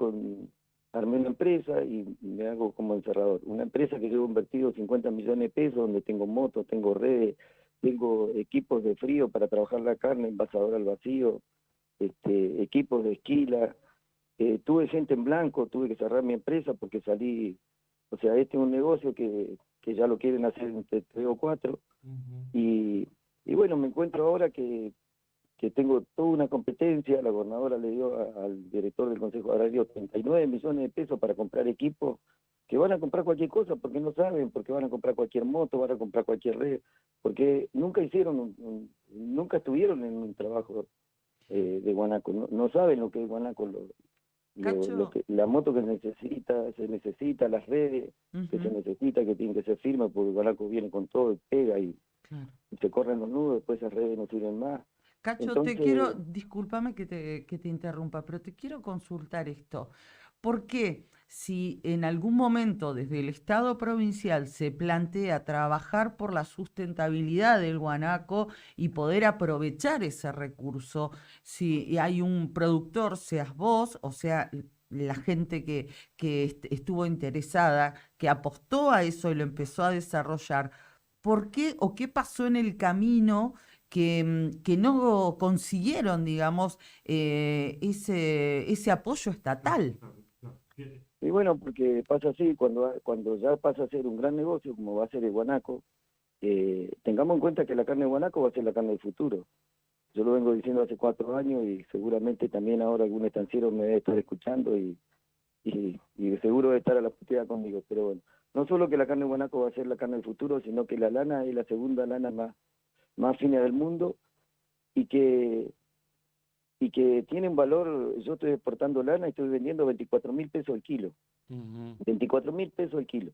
armé una empresa y me hago como encerrador. Una empresa que yo he invertido 50 millones de pesos, donde tengo motos, tengo redes, tengo equipos de frío para trabajar la carne, envasador al vacío, equipos de esquila. Tuve gente en blanco, tuve que cerrar mi empresa porque salí, o sea, este es un negocio que ya lo quieren hacer entre 3 o 4. Y bueno, me encuentro ahora que tengo toda una competencia. La gobernadora le dio al director del Consejo Agrario 39 millones de pesos para comprar equipos que van a comprar cualquier cosa porque no saben, porque van a comprar cualquier moto, van a comprar cualquier red, porque nunca nunca estuvieron en un trabajo de guanaco, no saben lo que es guanaco, la moto que se necesita, las redes que se necesita, que tienen que ser firmes, porque el guanaco viene con todo y pega y se corren los nudos, después esas redes no sirven más. Cacho, Entonces, discúlpame que te interrumpa, pero te quiero consultar esto. ¿Por qué si en algún momento desde el Estado provincial se plantea trabajar por la sustentabilidad del guanaco y poder aprovechar ese recurso, si hay un productor, seas vos, o sea, la gente que estuvo interesada, que apostó a eso y lo empezó a desarrollar, ¿por qué o qué pasó en el camino que no consiguieron, digamos, ese apoyo estatal? Y bueno, porque pasa así, cuando ya pasa a ser un gran negocio, como va a ser el guanaco, tengamos en cuenta que la carne de guanaco va a ser la carne del futuro. Yo lo vengo diciendo hace 4 años y seguramente también ahora algún estanciero me debe estar escuchando y de seguro debe estar a la puteada conmigo. Pero bueno, no solo que la carne de guanaco va a ser la carne del futuro, sino que la lana es la segunda lana más fina del mundo y que tiene un valor. Yo estoy exportando lana y estoy vendiendo 24.000 pesos el kilo. 24.000 pesos el kilo.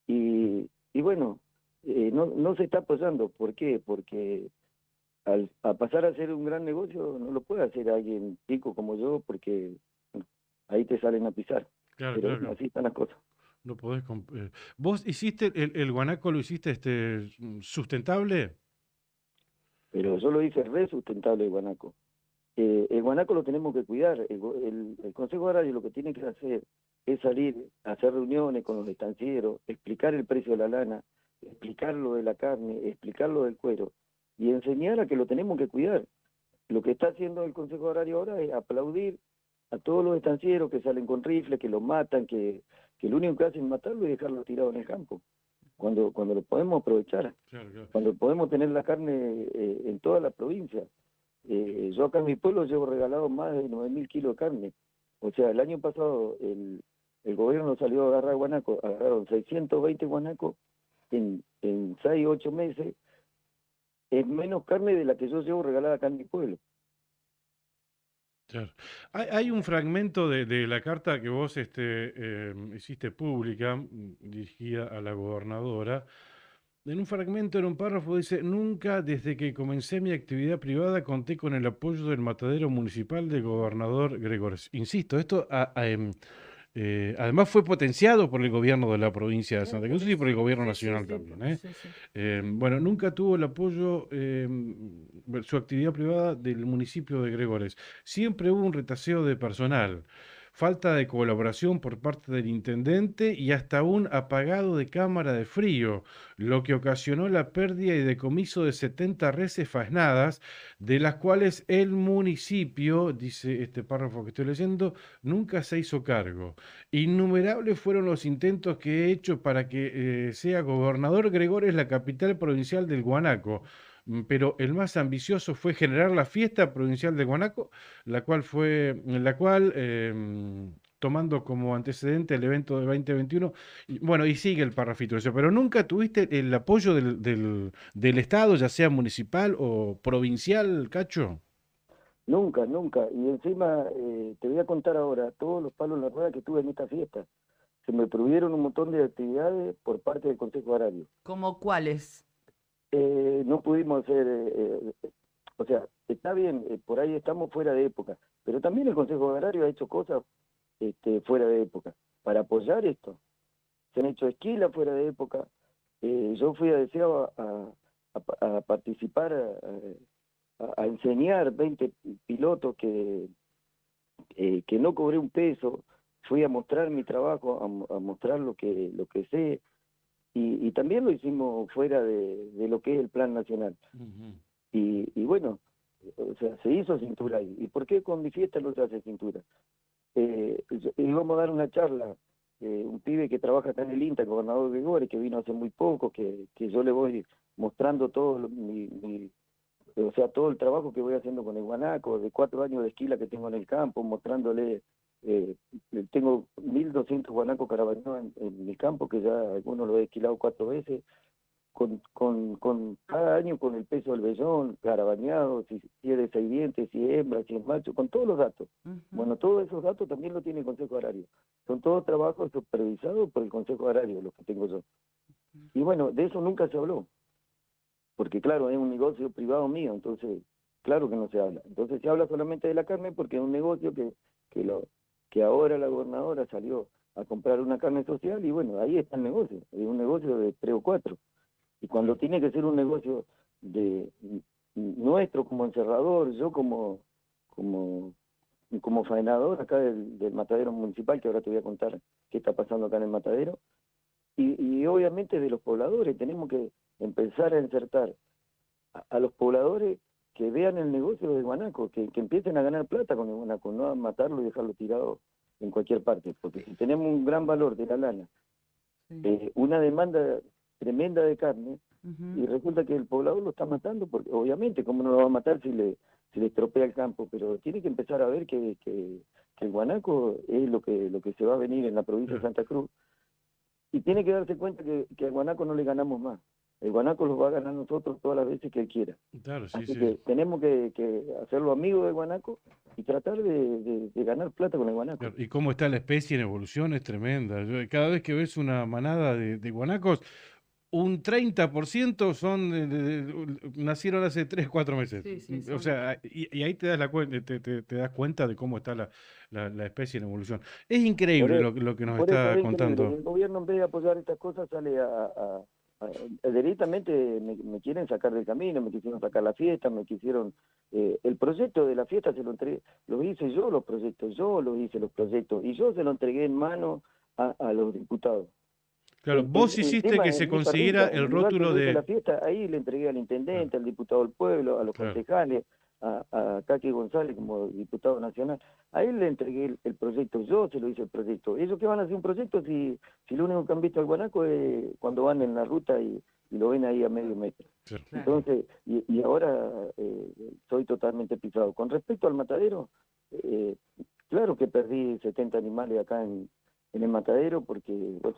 Y bueno, no se está apoyando. ¿Por qué? Porque a pasar a ser un gran negocio no lo puede hacer alguien chico como yo, porque ahí te salen a pisar. Claro, pero claro. así están las cosas. No podés ¿Vos hiciste el guanaco, lo hiciste sustentable? Pero yo lo hice re sustentable el guanaco. El guanaco lo tenemos que cuidar. El Consejo Agrario lo que tiene que hacer es salir a hacer reuniones con los estancieros, explicar el precio de la lana, explicar lo de la carne, explicar lo del cuero y enseñar a que lo tenemos que cuidar. Lo que está haciendo el Consejo Agrario ahora es aplaudir a todos los estancieros que salen con rifles, que los matan, que lo único que hacen es matarlo y dejarlo tirado en el campo. Cuando lo podemos aprovechar, Claro. cuando podemos tener la carne en toda la provincia. Yo acá en mi pueblo llevo regalado más de 9.000 kilos de carne. O sea, el año pasado el gobierno salió a agarrar guanaco, agarraron 620 guanacos en 6 o 8 meses. Es menos carne de la que yo llevo regalada acá en mi pueblo. Claro. Hay un fragmento de la carta que vos hiciste pública, dirigida a la gobernadora, En un fragmento, en un párrafo, dice: nunca desde que comencé mi actividad privada conté con el apoyo del matadero municipal del gobernador Gregores. Insisto, esto además fue potenciado por el gobierno de la provincia de Santa Cruz y por el gobierno nacional también. Bueno, nunca tuvo el apoyo, su actividad privada del municipio de Gregores. Siempre hubo un retaseo de personal, falta de colaboración por parte del intendente y hasta un apagado de cámara de frío, lo que ocasionó la pérdida y decomiso de 70 reses faenadas, de las cuales el municipio, dice este párrafo que estoy leyendo, nunca se hizo cargo. Innumerables fueron los intentos que he hecho para que sea gobernador Gregores la capital provincial del Guanaco. Pero el más ambicioso fue generar la fiesta provincial de Guanaco, tomando como antecedente el evento de 2021, bueno, y sigue el parrafito ese, pero nunca tuviste el apoyo del Estado, ya sea municipal o provincial, Cacho. Nunca, nunca. Y encima, te voy a contar ahora todos los palos en la rueda que tuve en esta fiesta. Se me prohibieron un montón de actividades por parte del Consejo Agrario. ¿Cómo cuáles? No pudimos hacer, o sea, está bien, por ahí estamos fuera de época, pero también el Consejo Agrario ha hecho cosas fuera de época para apoyar esto. Se han hecho esquilas fuera de época. Yo fui deseado a participar, a enseñar 20 pilotos que no cobré un peso. Fui a mostrar mi trabajo, a mostrar lo que sé. Y también lo hicimos fuera de lo que es el plan nacional. Y bueno, o sea, se hizo cintura ahí. ¿Y por qué con mi fiesta no se hace cintura? Íbamos a dar una charla, un pibe que trabaja acá en el INTA, el gobernador Gregores, que vino hace muy poco, que yo le voy mostrando todo o sea, todo el trabajo que voy haciendo con el guanaco, de 4 años de esquila que tengo en el campo, mostrándole. Tengo 1.200 guanacos carabañados en mi campo, que ya algunos los he esquilado 4 veces, con cada año con el peso del vellón, carabañado, si es de 6 dientes, si es hembra, si es macho, con todos los datos. Bueno, todos esos datos también lo tiene el Consejo Agrario. Son todos trabajos supervisados por el Consejo Agrario, los que tengo yo. Y bueno, de eso nunca se habló, porque claro, es un negocio privado mío, entonces claro que no se habla. Entonces se habla solamente de la carne porque es un negocio que ahora la gobernadora salió a comprar una carne social y bueno, ahí está el negocio, es un negocio de 3 o 4. Y cuando tiene que ser un negocio nuestro como encerrador, yo como faenador acá del matadero municipal, que ahora te voy a contar qué está pasando acá en el matadero, y obviamente de los pobladores, tenemos que empezar a insertar a los pobladores que vean el negocio del guanaco, que empiecen a ganar plata con el guanaco, no a matarlo y dejarlo tirado en cualquier parte, porque si tenemos un gran valor de la lana, una demanda tremenda de carne, y resulta que el poblador lo está matando, porque obviamente, ¿cómo no lo va a matar si le estropea el campo? Pero tiene que empezar a ver que el guanaco es lo que se va a venir en la provincia de Santa Cruz, y tiene que darse cuenta que al guanaco no le ganamos más. El guanaco los va a ganar nosotros todas las veces que él quiera. Claro, sí, Así sí. que tenemos que hacerlo amigo del guanaco y tratar de ganar plata con el guanaco. Claro, y cómo está la especie en evolución es tremenda. Cada vez que ves una manada de guanacos, un 30% nacieron hace 3, 4 meses. O sea, y ahí te das te das cuenta de cómo está la especie en evolución. Es increíble lo que nos Por eso está es contando. increíble. El gobierno, en vez de apoyar estas cosas, sale directamente me quieren sacar del camino, me quisieron sacar la fiesta, me quisieron... el proyecto de la fiesta se lo entregué, lo hice yo los proyectos, y yo se lo entregué en mano a los diputados. Claro, vos hiciste que se consiguiera el rótulo de... la fiesta, ahí le entregué al intendente, al diputado del pueblo, a los concejales, a Kaki González como diputado nacional. A él le entregué el proyecto, yo se lo hice el proyecto. ¿Ellos qué van a hacer un proyecto si lo único que han visto al guanaco es cuando van en la ruta y lo ven ahí a medio metro? Claro. Entonces, y ahora soy totalmente pisado. Con respecto al matadero, claro que perdí 70 animales acá en el matadero porque, bueno,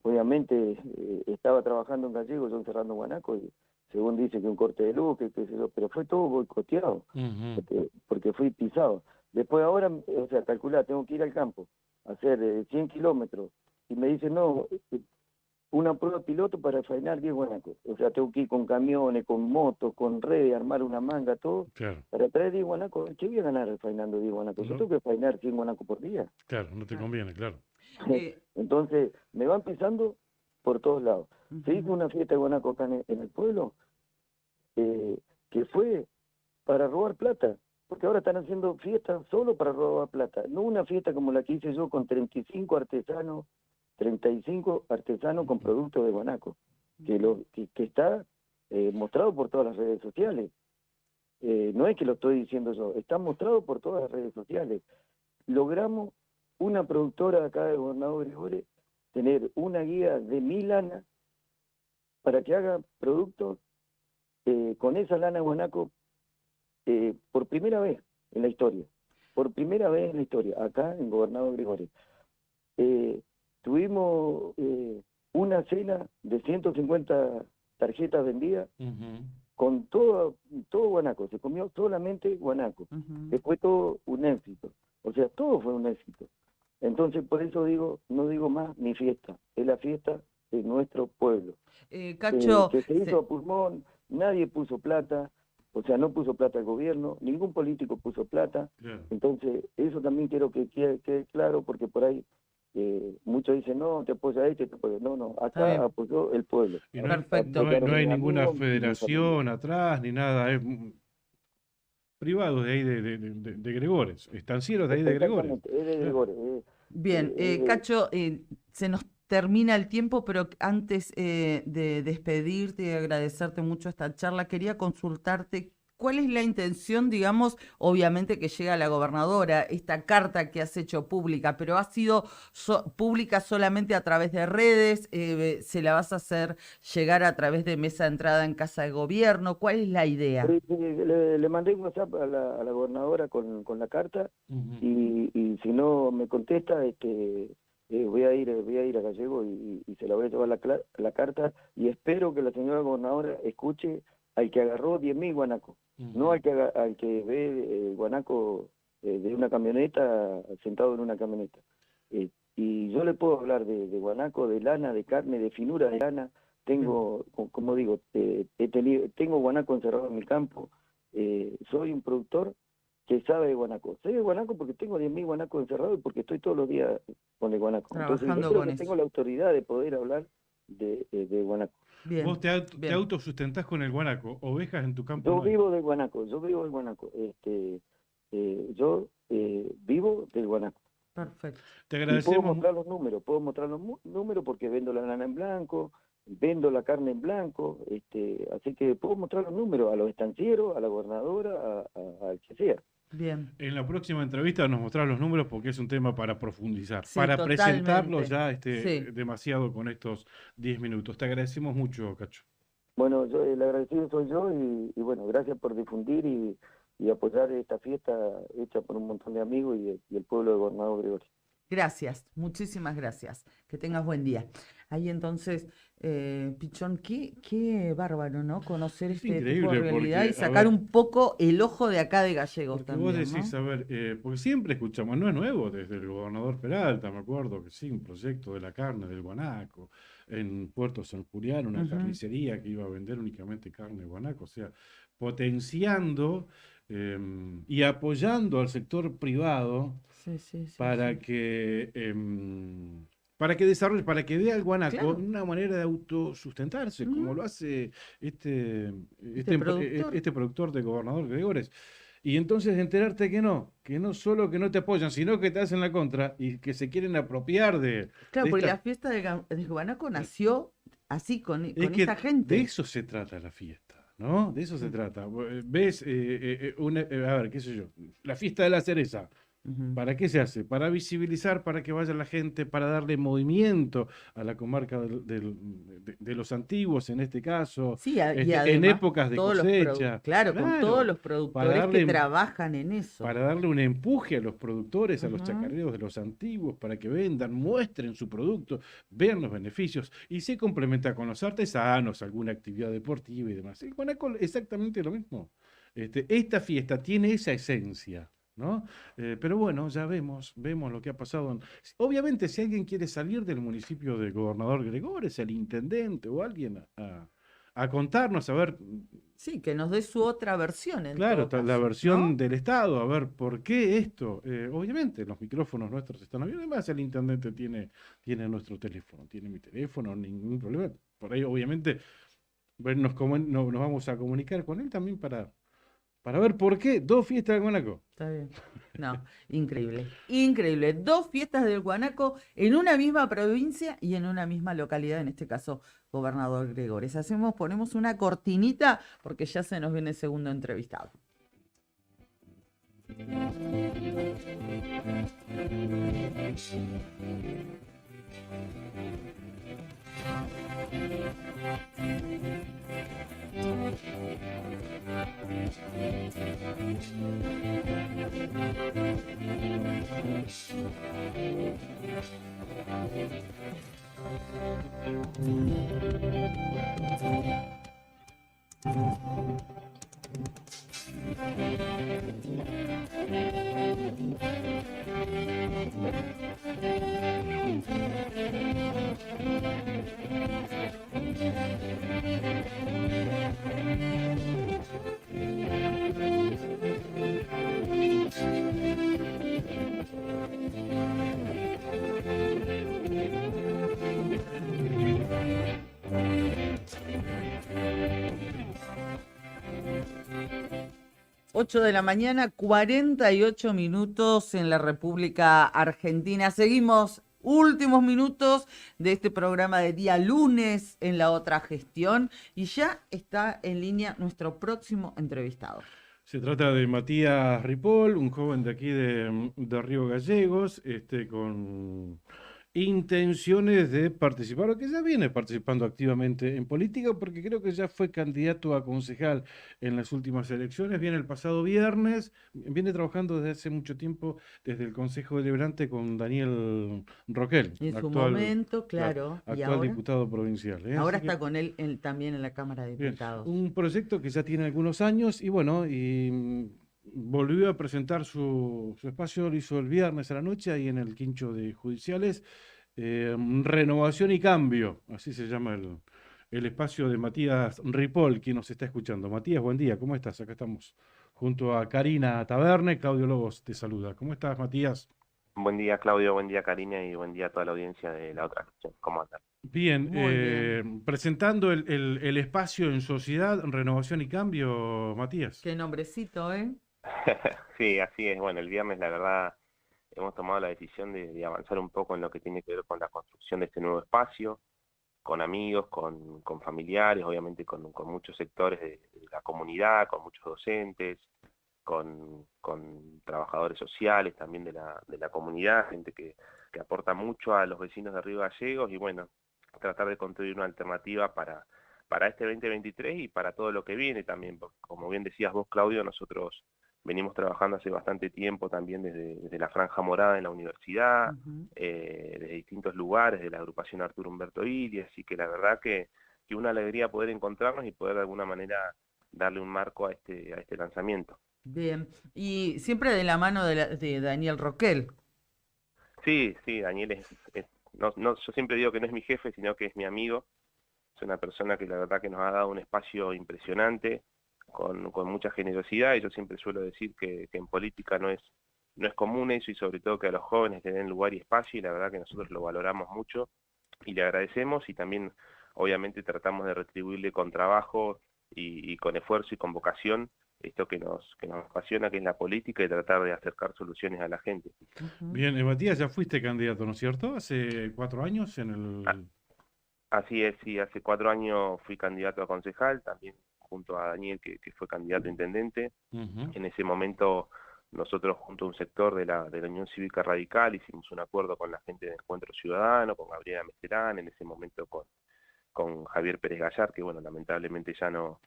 obviamente estaba trabajando en Gallego, yo encerrando en guanaco, y según dice que un corte de luz, qué sé yo, pero fue todo boicoteado, porque fui pisado. Después ahora, o sea, calculá, tengo que ir al campo, a hacer 100 kilómetros, y me dicen, no, una prueba piloto para faenar 10 guanacos. O sea, tengo que ir con camiones, con motos, con redes, armar una manga, todo, Claro, para traer 10 guanacos. ¿Qué voy a ganar faenando 10 guanacos? Yo No. tengo que faenar 100 guanacos por día. claro, no te conviene, claro. Entonces, me van pisando por todos lados. Se Ujú. hizo una fiesta de guanaco acá en el pueblo, que fue para robar plata, porque ahora están haciendo fiestas solo para robar plata, no una fiesta como la que hice yo con 35 artesanos con productos de guanaco, que está mostrado por todas las redes sociales. No es que lo estoy diciendo yo, está mostrado por todas las redes sociales. Logramos una productora de acá de Gobernador Gregores tener una guía de 1000 lanas para que haga productos con esa lana de guanaco por primera vez en la historia. Por primera vez en la historia, acá en Gobernador Gregores. Tuvimos una cena de 150 tarjetas vendidas con todo guanaco. Se comió solamente guanaco. Fue todo un éxito. O sea, todo fue un éxito. Entonces, por eso digo, no digo más mi fiesta. Es la fiesta de nuestro pueblo. Cacho, que se hizo a pulmón, nadie puso plata. O sea, no puso plata el gobierno, ningún político puso plata. Claro. Entonces, eso también quiero que quede claro, porque por ahí muchos dicen, no, te apoya este, te apoya. No, Está bien. acá apoyó el pueblo. Y no, Perfecto. no hay ninguna Amigos, federación atrás ni nada, es privado de ahí de Gregores, estancieros de ahí de Gregores. Exactamente, es de Gregores. Bien, Cacho, se nos termina el tiempo, pero antes de despedirte y agradecerte mucho esta charla, quería consultarte cuál es la intención, digamos, obviamente que llega a la gobernadora, esta carta que has hecho pública, pero ha sido pública solamente a través de redes, se la vas a hacer llegar a través de mesa de entrada en Casa de Gobierno, ¿cuál es la idea? Sí, le mandé un WhatsApp a la gobernadora con la carta, y si no me contesta, voy a ir a Gallego y se la voy a llevar la carta, y espero que la señora gobernadora escuche al que agarró 10.000 guanacos, no al que ve el guanaco de una camioneta, sentado en una camioneta. Y yo le puedo hablar de guanaco, de lana, de carne, de finura de lana. Tengo, como digo, tengo guanaco encerrado en mi campo. Soy un productor que sabe de guanaco. Sé de guanaco porque tengo 10.000 guanacos encerrados y porque estoy todos los días con el guanaco. Entonces, Trabajando yo creo con que eso. tengo la autoridad de poder hablar de guanaco. Bien, Vos te bien. autosustentás con el guanaco, ovejas en tu campo Yo no hay. vivo del guanaco, yo vivo del guanaco. Yo vivo del guanaco. Perfecto. Te Y puedo agradecemos. mostrar los números porque vendo la lana en blanco, vendo la carne en blanco, así que puedo mostrar los números a los estancieros, a la gobernadora, al que sea. Bien. En la próxima entrevista nos mostrás los números porque es un tema para profundizar, Sí, para totalmente. presentarlo ya Sí. demasiado con estos 10 minutos. Te agradecemos mucho, Cacho. Bueno, el agradecido soy yo y bueno, gracias por difundir y apoyar esta fiesta hecha por un montón de amigos y el pueblo de Gobernador Gregorio. Gracias, muchísimas gracias. Que tengas buen día. Ahí entonces, Pichón, qué bárbaro, ¿no? Conocer Es este tipo de increíble realidad porque, y a sacar ver, un poco el ojo de acá de Gallegos porque también, vos decís, ¿no? a ver, porque siempre escuchamos, no es nuevo, desde el gobernador Peralta, me acuerdo que sí, un proyecto de la carne del guanaco, en Puerto San Julián, una Ujú. carnicería que iba a vender únicamente carne de guanaco, o sea, potenciando y apoyando al sector privado Sí, sí, sí, para sí. que desarrolle, para que vea al guanaco Claro. una manera de autosustentarse, como Ujú. lo hace este productor. productor de Gobernador Gregores. Y entonces enterarte que no solo que no te apoyan, sino que te hacen la contra y que se quieren apropiar Claro, de porque esta. la fiesta de Guanaco nació así, con Es que esta gente. de eso se trata la fiesta, ¿no? De eso se trata. Ves, a ver, qué sé yo, la fiesta de la cereza. Ujú. ¿Para qué se hace? Para visibilizar, para que vaya la gente, para darle movimiento a la comarca de los antiguos, en este caso, Sí, y en además épocas de todos los cosecha. claro, con todos los para productores darle, que trabajan en eso. para darle un empuje a los productores, a los Ujú. chacarreros de los antiguos, para que vendan, muestren su producto, vean los beneficios y se complementa con los artesanos, alguna actividad deportiva y demás. El guanaco exactamente lo mismo. Esta fiesta tiene esa esencia. ¿no? Pero bueno, ya vemos lo que ha pasado. Obviamente, si alguien quiere salir del municipio de Gobernador Gregores, el intendente o alguien a contarnos, a ver, Sí, que nos dé su otra versión en claro, todo la caso, versión ¿no? del Estado, a ver por qué esto. Obviamente, los micrófonos nuestros están abiertos. Además, el intendente tiene nuestro teléfono, tiene mi teléfono, ningún problema. Por ahí, obviamente, bueno, nos vamos a comunicar con él también para ver por qué 2 fiestas de Guanaco. Está bien. No, increíble, increíble. 2 fiestas del Guanaco en una misma provincia y en una misma localidad, en este caso, Gobernador Gregores. Ponemos una cortinita porque ya se nos viene el segundo entrevistado. De la mañana, 48 minutos en la República Argentina. Seguimos últimos minutos de este programa de día lunes en La Otra Gestión y ya está en línea nuestro próximo entrevistado. Se trata de Matías Ripoll, un joven de aquí de Río Gallegos, con intenciones de participar, o que ya viene participando activamente en política, porque creo que ya fue candidato a concejal en las últimas elecciones, viene el pasado viernes, viene trabajando desde hace mucho tiempo desde el Consejo Deliberante con Daniel Roquel, En su momento, claro. actual ¿Y ahora? diputado provincial. Ahora Así está que, con él también en la Cámara de bien, Diputados. un proyecto que ya tiene algunos años y bueno, volvió a presentar su espacio, lo hizo el viernes a la noche ahí en el Quincho de Judiciales. Renovación y Cambio, así se llama el espacio de Matías Ripoll, quien nos está escuchando. Matías, buen día, ¿cómo estás? Acá estamos junto a Karina Taberne, Claudio Lobos te saluda. ¿Cómo estás, Matías? Buen día, Claudio, buen día, Karina, y buen día a toda la audiencia de La Otra Gestión. ¿Cómo andan? Bien, Muy bien. presentando el espacio en Sociedad, Renovación y Cambio, Matías. Qué nombrecito, ¿eh? Sí, así es. Bueno, el viernes, la verdad, hemos tomado la decisión de avanzar un poco en lo que tiene que ver con la construcción de este nuevo espacio, con amigos, con familiares, obviamente con muchos sectores de la comunidad, con muchos docentes, con trabajadores sociales también de la comunidad, gente que aporta mucho a los vecinos de Río Gallegos y bueno, tratar de construir una alternativa para este 2023 y para todo lo que viene también, porque como bien decías vos, Claudio, nosotros venimos trabajando hace bastante tiempo también desde la Franja Morada en la universidad, desde distintos lugares, de la agrupación Arturo Humberto Illy, así que la verdad que una alegría poder encontrarnos y poder de alguna manera darle un marco a este lanzamiento. Bien, y siempre de la mano de Daniel Roquel. Sí, Daniel yo siempre digo que no es mi jefe, sino que es mi amigo. Es una persona que la verdad que nos ha dado un espacio impresionante, con mucha generosidad, y yo siempre suelo decir que en política no es común eso, y sobre todo que a los jóvenes le den lugar y espacio, y la verdad que nosotros lo valoramos mucho y le agradecemos, y también obviamente tratamos de retribuirle con trabajo y con esfuerzo y con vocación esto que nos apasiona, que es la política, y tratar de acercar soluciones a la gente. Bien, Matías, ya fuiste candidato, ¿no es cierto? Hace 4 años en el... Así es, sí, hace 4 años fui candidato a concejal, también junto a Daniel, que fue candidato a intendente. En ese momento nosotros, junto a un sector de la Unión Cívica Radical, hicimos un acuerdo con la gente de Encuentro Ciudadano, con Gabriela Mesterán, en ese momento con Javier Pérez Gallar, que bueno, lamentablemente ya no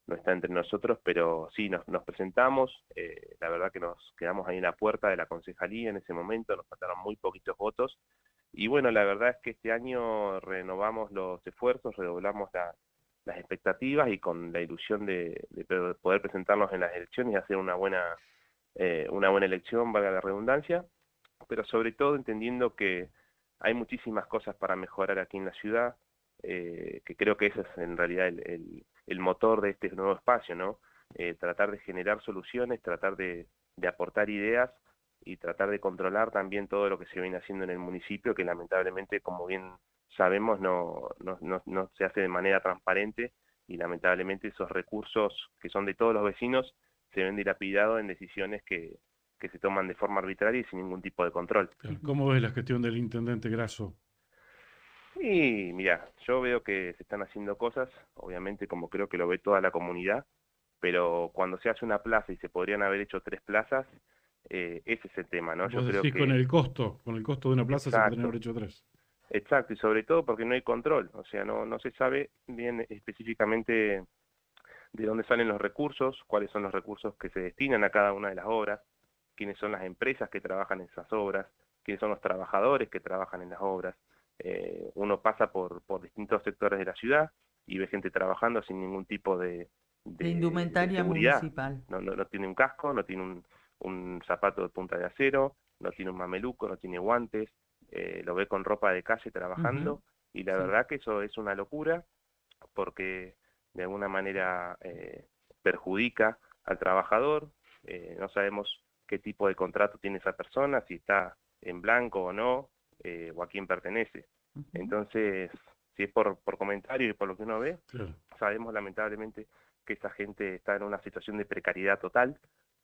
está entre nosotros, pero sí, nos presentamos, la verdad que nos quedamos ahí en la puerta de la concejalía en ese momento, nos faltaron muy poquitos votos, y bueno, la verdad es que este año renovamos los esfuerzos, redoblamos las expectativas, y con la ilusión de poder presentarnos en las elecciones y hacer una buena una buena elección, valga la redundancia, pero sobre todo entendiendo que hay muchísimas cosas para mejorar aquí en la ciudad, que creo que ese es en realidad el motor de este nuevo espacio, ¿no? Tratar de generar soluciones, tratar de aportar ideas y tratar de controlar también todo lo que se viene haciendo en el municipio, que lamentablemente, como bien sabemos, no se hace de manera transparente, y lamentablemente esos recursos que son de todos los vecinos se ven dilapidados en decisiones que se toman de forma arbitraria y sin ningún tipo de control. ¿Cómo ves la gestión del intendente Grasso? Y mira, yo veo que se están haciendo cosas, obviamente como creo que lo ve toda la comunidad, pero cuando se hace una plaza y se podrían haber hecho 3 plazas, ese es el tema, ¿no? Yo creo que con el costo de una plaza se podrían haber hecho 3. Exacto, y sobre todo porque no hay control, o sea, no se sabe bien específicamente de dónde salen los recursos, cuáles son los recursos que se destinan a cada una de las obras, quiénes son las empresas que trabajan en esas obras, quiénes son los trabajadores que trabajan en las obras. Uno pasa por distintos sectores de la ciudad y ve gente trabajando sin ningún tipo de indumentaria seguridad. municipal. No tiene un casco, no tiene un zapato de punta de acero, no tiene un mameluco, no tiene guantes, lo ve con ropa de calle trabajando, y la verdad que eso es una locura, porque de alguna manera perjudica al trabajador. No sabemos qué tipo de contrato tiene esa persona, si está en blanco o no, o a quién pertenece. Entonces, si es por comentario y por lo que uno ve, sabemos lamentablemente que esa gente está en una situación de precariedad total,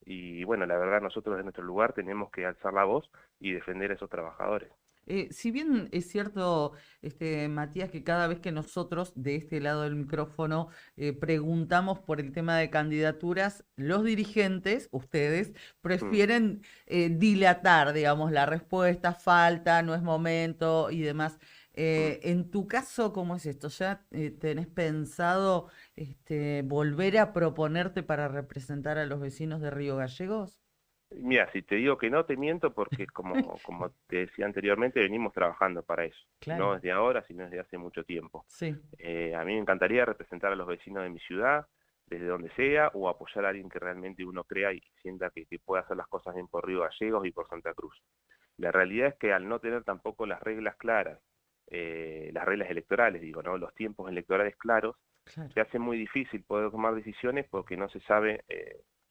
y bueno, la verdad nosotros en nuestro lugar tenemos que alzar la voz y defender a esos trabajadores. Si bien es cierto, Matías, que cada vez que nosotros de este lado del micrófono preguntamos por el tema de candidaturas, los dirigentes, ustedes, prefieren dilatar, digamos, la respuesta, falta, no es momento y demás. En tu caso, ¿cómo es esto? ¿Ya tenés pensado volver a proponerte para representar a los vecinos de Río Gallegos? Mira, si te digo que no, te miento, porque como te decía anteriormente, venimos trabajando para eso. Claro. No desde ahora, sino desde hace mucho tiempo. Sí. A mí me encantaría representar a los vecinos de mi ciudad, desde donde sea, o apoyar a alguien que realmente uno crea y sienta que puede hacer las cosas bien por Río Gallegos y por Santa Cruz. La realidad es que al no tener tampoco las reglas claras, las reglas electorales, digo, ¿no? Los tiempos electorales claros, se hace muy difícil poder tomar decisiones porque no se sabe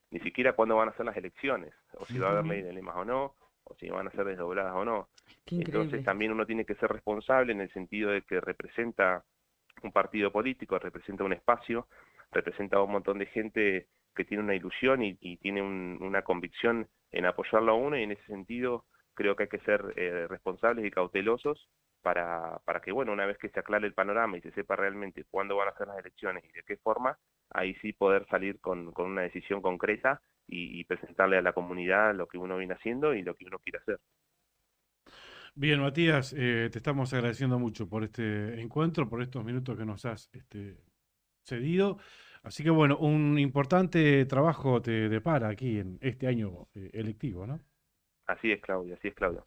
ni siquiera cuándo van a ser las elecciones, o si va a haber ley de lemas o no, o si van a ser desdobladas o no. Entonces también uno tiene que ser responsable en el sentido de que representa un partido político, representa un espacio, representa a un montón de gente que tiene una ilusión y tiene una convicción en apoyarlo a uno, y en ese sentido creo que hay que ser responsables y cautelosos para que, bueno, una vez que se aclare el panorama y se sepa realmente cuándo van a ser las elecciones y de qué forma, ahí sí poder salir con una decisión concreta y presentarle a la comunidad lo que uno viene haciendo y lo que uno quiere hacer. Bien, Matías, te estamos agradeciendo mucho por este encuentro, por estos minutos que nos has cedido. Así que bueno, un importante trabajo te depara aquí en este año electivo, ¿no? Así es, Claudio, así es, Claudio.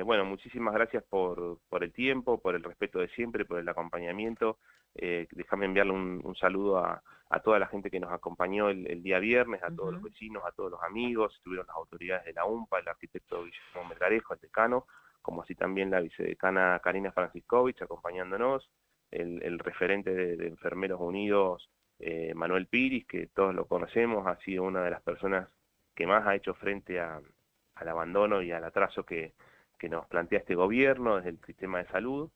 Bueno, muchísimas gracias por el tiempo, por el respeto de siempre, por el acompañamiento. Déjame enviarle un saludo a toda la gente que nos acompañó el día viernes, a todos los vecinos, a todos los amigos. Estuvieron las autoridades de la UMPA, el arquitecto Guillermo Melgarejo, el decano, como así también la vicedecana Karina Franciscovich acompañándonos, el referente de Enfermeros Unidos, Manuel Piris, que todos lo conocemos, ha sido una de las personas que más ha hecho frente al abandono y al atraso que nos plantea este gobierno desde el sistema de salud,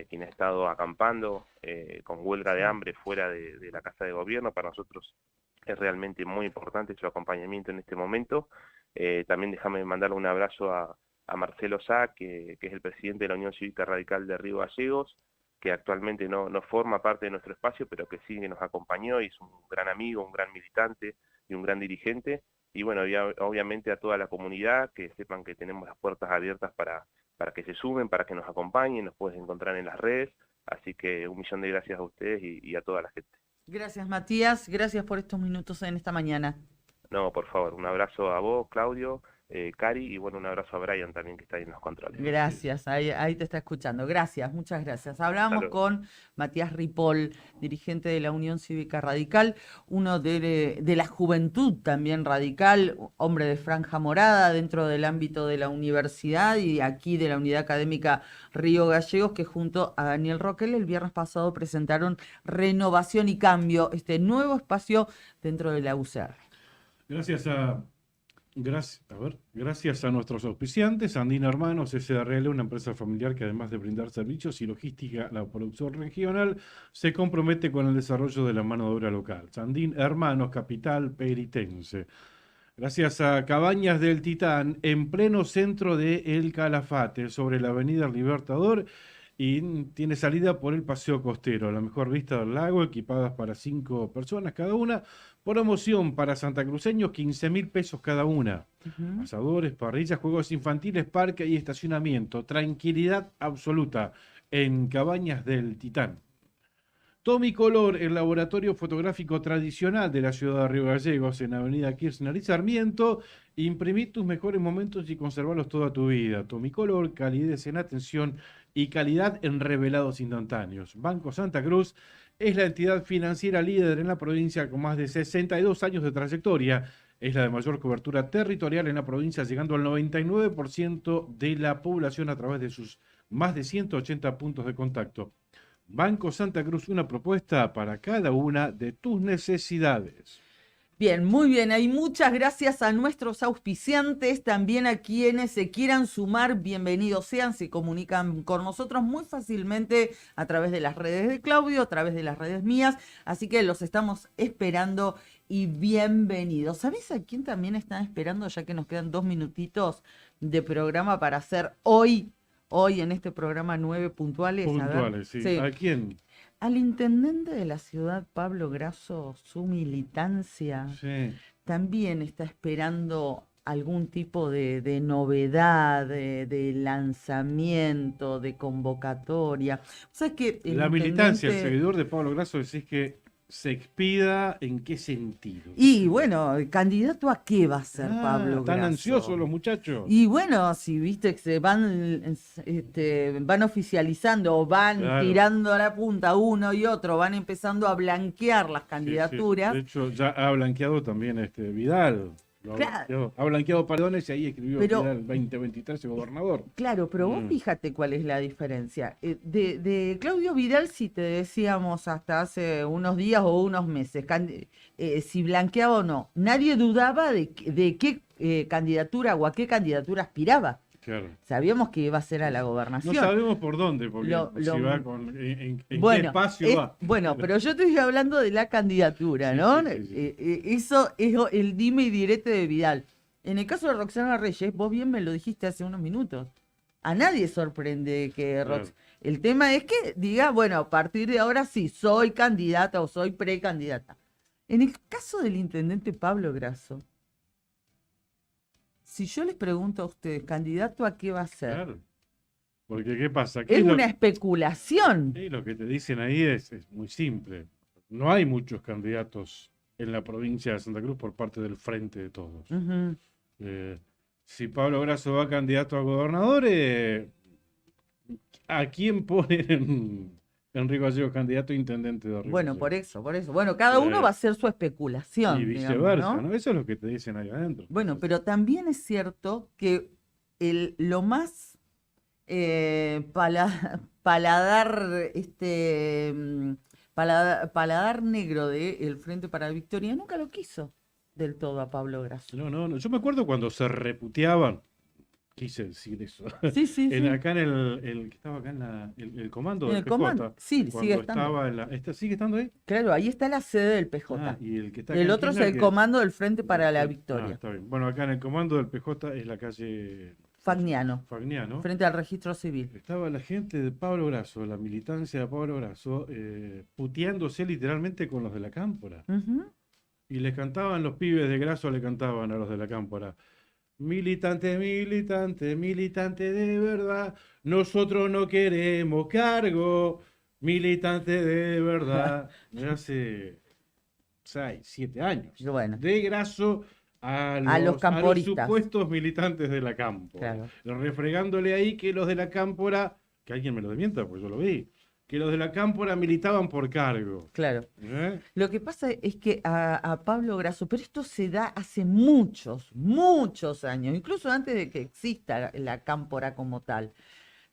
quien ha estado acampando con huelga de hambre fuera de la Casa de Gobierno. Para nosotros es realmente muy importante su acompañamiento en este momento. También déjame mandarle un abrazo a Marcelo Sá, que es el presidente de la Unión Cívica Radical de Río Gallegos, que actualmente no forma parte de nuestro espacio, pero que sí nos acompañó y es un gran amigo, un gran militante y un gran dirigente. Y bueno, obviamente a toda la comunidad, que sepan que tenemos las puertas abiertas para que se sumen, para que nos acompañen, nos puedes encontrar en las redes. Así que 1.000.000 de gracias a ustedes y a toda la gente. Gracias, Matías. Gracias por estos minutos en esta mañana. No, por favor, un abrazo a vos, Claudio, Cari, y bueno, un abrazo a Brian también que está ahí en los controles. Gracias, ahí te está escuchando. Gracias, muchas gracias. Hablábamos con Matías Ripoll, dirigente de la Unión Cívica Radical, uno de la juventud también radical, hombre de franja morada dentro del ámbito de la universidad y aquí de la Unidad Académica Río Gallegos, que junto a Daniel Roquel el viernes pasado presentaron Renovación y Cambio, este nuevo espacio dentro de la UCR. Gracias a nuestros auspiciantes, Andina Hermanos, SRL, una empresa familiar que además de brindar servicios y logística a la producción regional, se compromete con el desarrollo de la mano de obra local. Andina Hermanos, capital peritense. Gracias a Cabañas del Titán, en pleno centro de El Calafate, sobre la avenida Libertador, y tiene salida por el Paseo Costero, la mejor vista del lago, equipadas para 5 personas cada una. Promoción para santacruceños, 15.000 pesos cada una. Asadores, parrillas, juegos infantiles, parque y estacionamiento. Tranquilidad absoluta en Cabañas del Titán. Tomicolor, el laboratorio fotográfico tradicional de la ciudad de Río Gallegos, en Avenida Kirchner y Sarmiento. Imprimí tus mejores momentos y conservarlos toda tu vida. Tomicolor, calidez en atención y calidad en revelados instantáneos. Banco Santa Cruz es la entidad financiera líder en la provincia con más de 62 años de trayectoria. Es la de mayor cobertura territorial en la provincia, llegando al 99% de la población a través de sus más de 180 puntos de contacto. Banco Santa Cruz, una propuesta para cada una de tus necesidades. Bien, muy bien. Hay muchas gracias a nuestros auspiciantes, también a quienes se quieran sumar, bienvenidos sean, se comunican con nosotros muy fácilmente a través de las redes de Claudio, a través de las redes mías, así que los estamos esperando y bienvenidos. ¿Sabés a quién también están esperando, ya que nos quedan 2 minutitos de programa para hacer hoy en este programa 9 puntuales? Puntuales, sí. ¿A quién? Al intendente de la ciudad, Pablo Grasso, su militancia, también está esperando algún tipo de novedad, de lanzamiento, de convocatoria. O sea, que la militancia, el seguidor de Pablo Grasso, decís que se expida, ¿en qué sentido? Y bueno, ¿candidato a qué va a ser Pablo Grasso? Están ansiosos los muchachos. Y bueno, si viste que se van oficializando o van tirando a la punta uno y otro, van empezando a blanquear las candidaturas. Sí. De hecho, ya ha blanqueado también Vidal. Ha blanqueado Pardones y ahí escribió Vidal 2023 gobernador. Claro, pero vos fíjate cuál es la diferencia. De Claudio Vidal, si te decíamos hasta hace unos días o unos meses, si blanqueaba o no, nadie dudaba de qué candidatura o a qué candidatura aspiraba. Claro. Sabíamos que iba a ser a la gobernación. No sabemos por dónde, porque si va en qué espacio va. Bueno, pero yo te estoy hablando de la candidatura, ¿no? Sí. Eso es el dime y direte de Vidal. En el caso de Roxana Reyes, vos bien me lo dijiste hace unos minutos. A nadie sorprende que el tema es que diga, bueno, a partir de ahora sí, soy candidata o soy precandidata. En el caso del intendente Pablo Grasso, si yo les pregunto a ustedes, ¿candidato a qué va a ser? Claro. Porque ¿qué pasa? Es una especulación. Sí, lo que te dicen ahí es muy simple. No hay muchos candidatos en la provincia de Santa Cruz por parte del Frente de Todos. Si Pablo Grasso va candidato a gobernador, ¿a quién ponen en Río Gallegos candidato a intendente de Río Gallegos? Por eso. Bueno, cada uno va a hacer su especulación. Y viceversa, digamos, ¿no? Eso es lo que te dicen ahí adentro. Bueno, pero también es cierto que lo más paladar negro del Frente para la Victoria nunca lo quiso del todo a Pablo Grasso. No. Yo me acuerdo cuando se reputeaban. Quise decir eso. Sí. Acá en el que estaba acá en el comando del PJ. Comando. Sí, sigue estando. ¿Sigue estando ahí? Claro, ahí está la sede del PJ. Y el que está el otro es el comando del Frente para la Victoria. Está bien. Bueno, acá en el comando del PJ es la calle Fagniano. Frente al registro civil. Estaba la gente de Pablo Grasso, la militancia de Pablo Grasso, puteándose literalmente con los de la Cámpora. Y les cantaban, los pibes de Grasso le cantaban a los de la Cámpora: militante, militante, militante de verdad, nosotros no queremos cargo, militante de verdad. Hace 6, 7 años. Bueno. De Grasso a los camporistas. supuestos militantes de la cámpora. Claro. Refregándole ahí que los de la cámpora, que alguien me lo desmienta, porque yo lo vi, que los de la cámpora militaban por cargo. Claro. ¿Eh? Lo que pasa es que a Pablo Grasso, pero esto se da hace muchos, muchos años, incluso antes de que exista la cámpora como tal.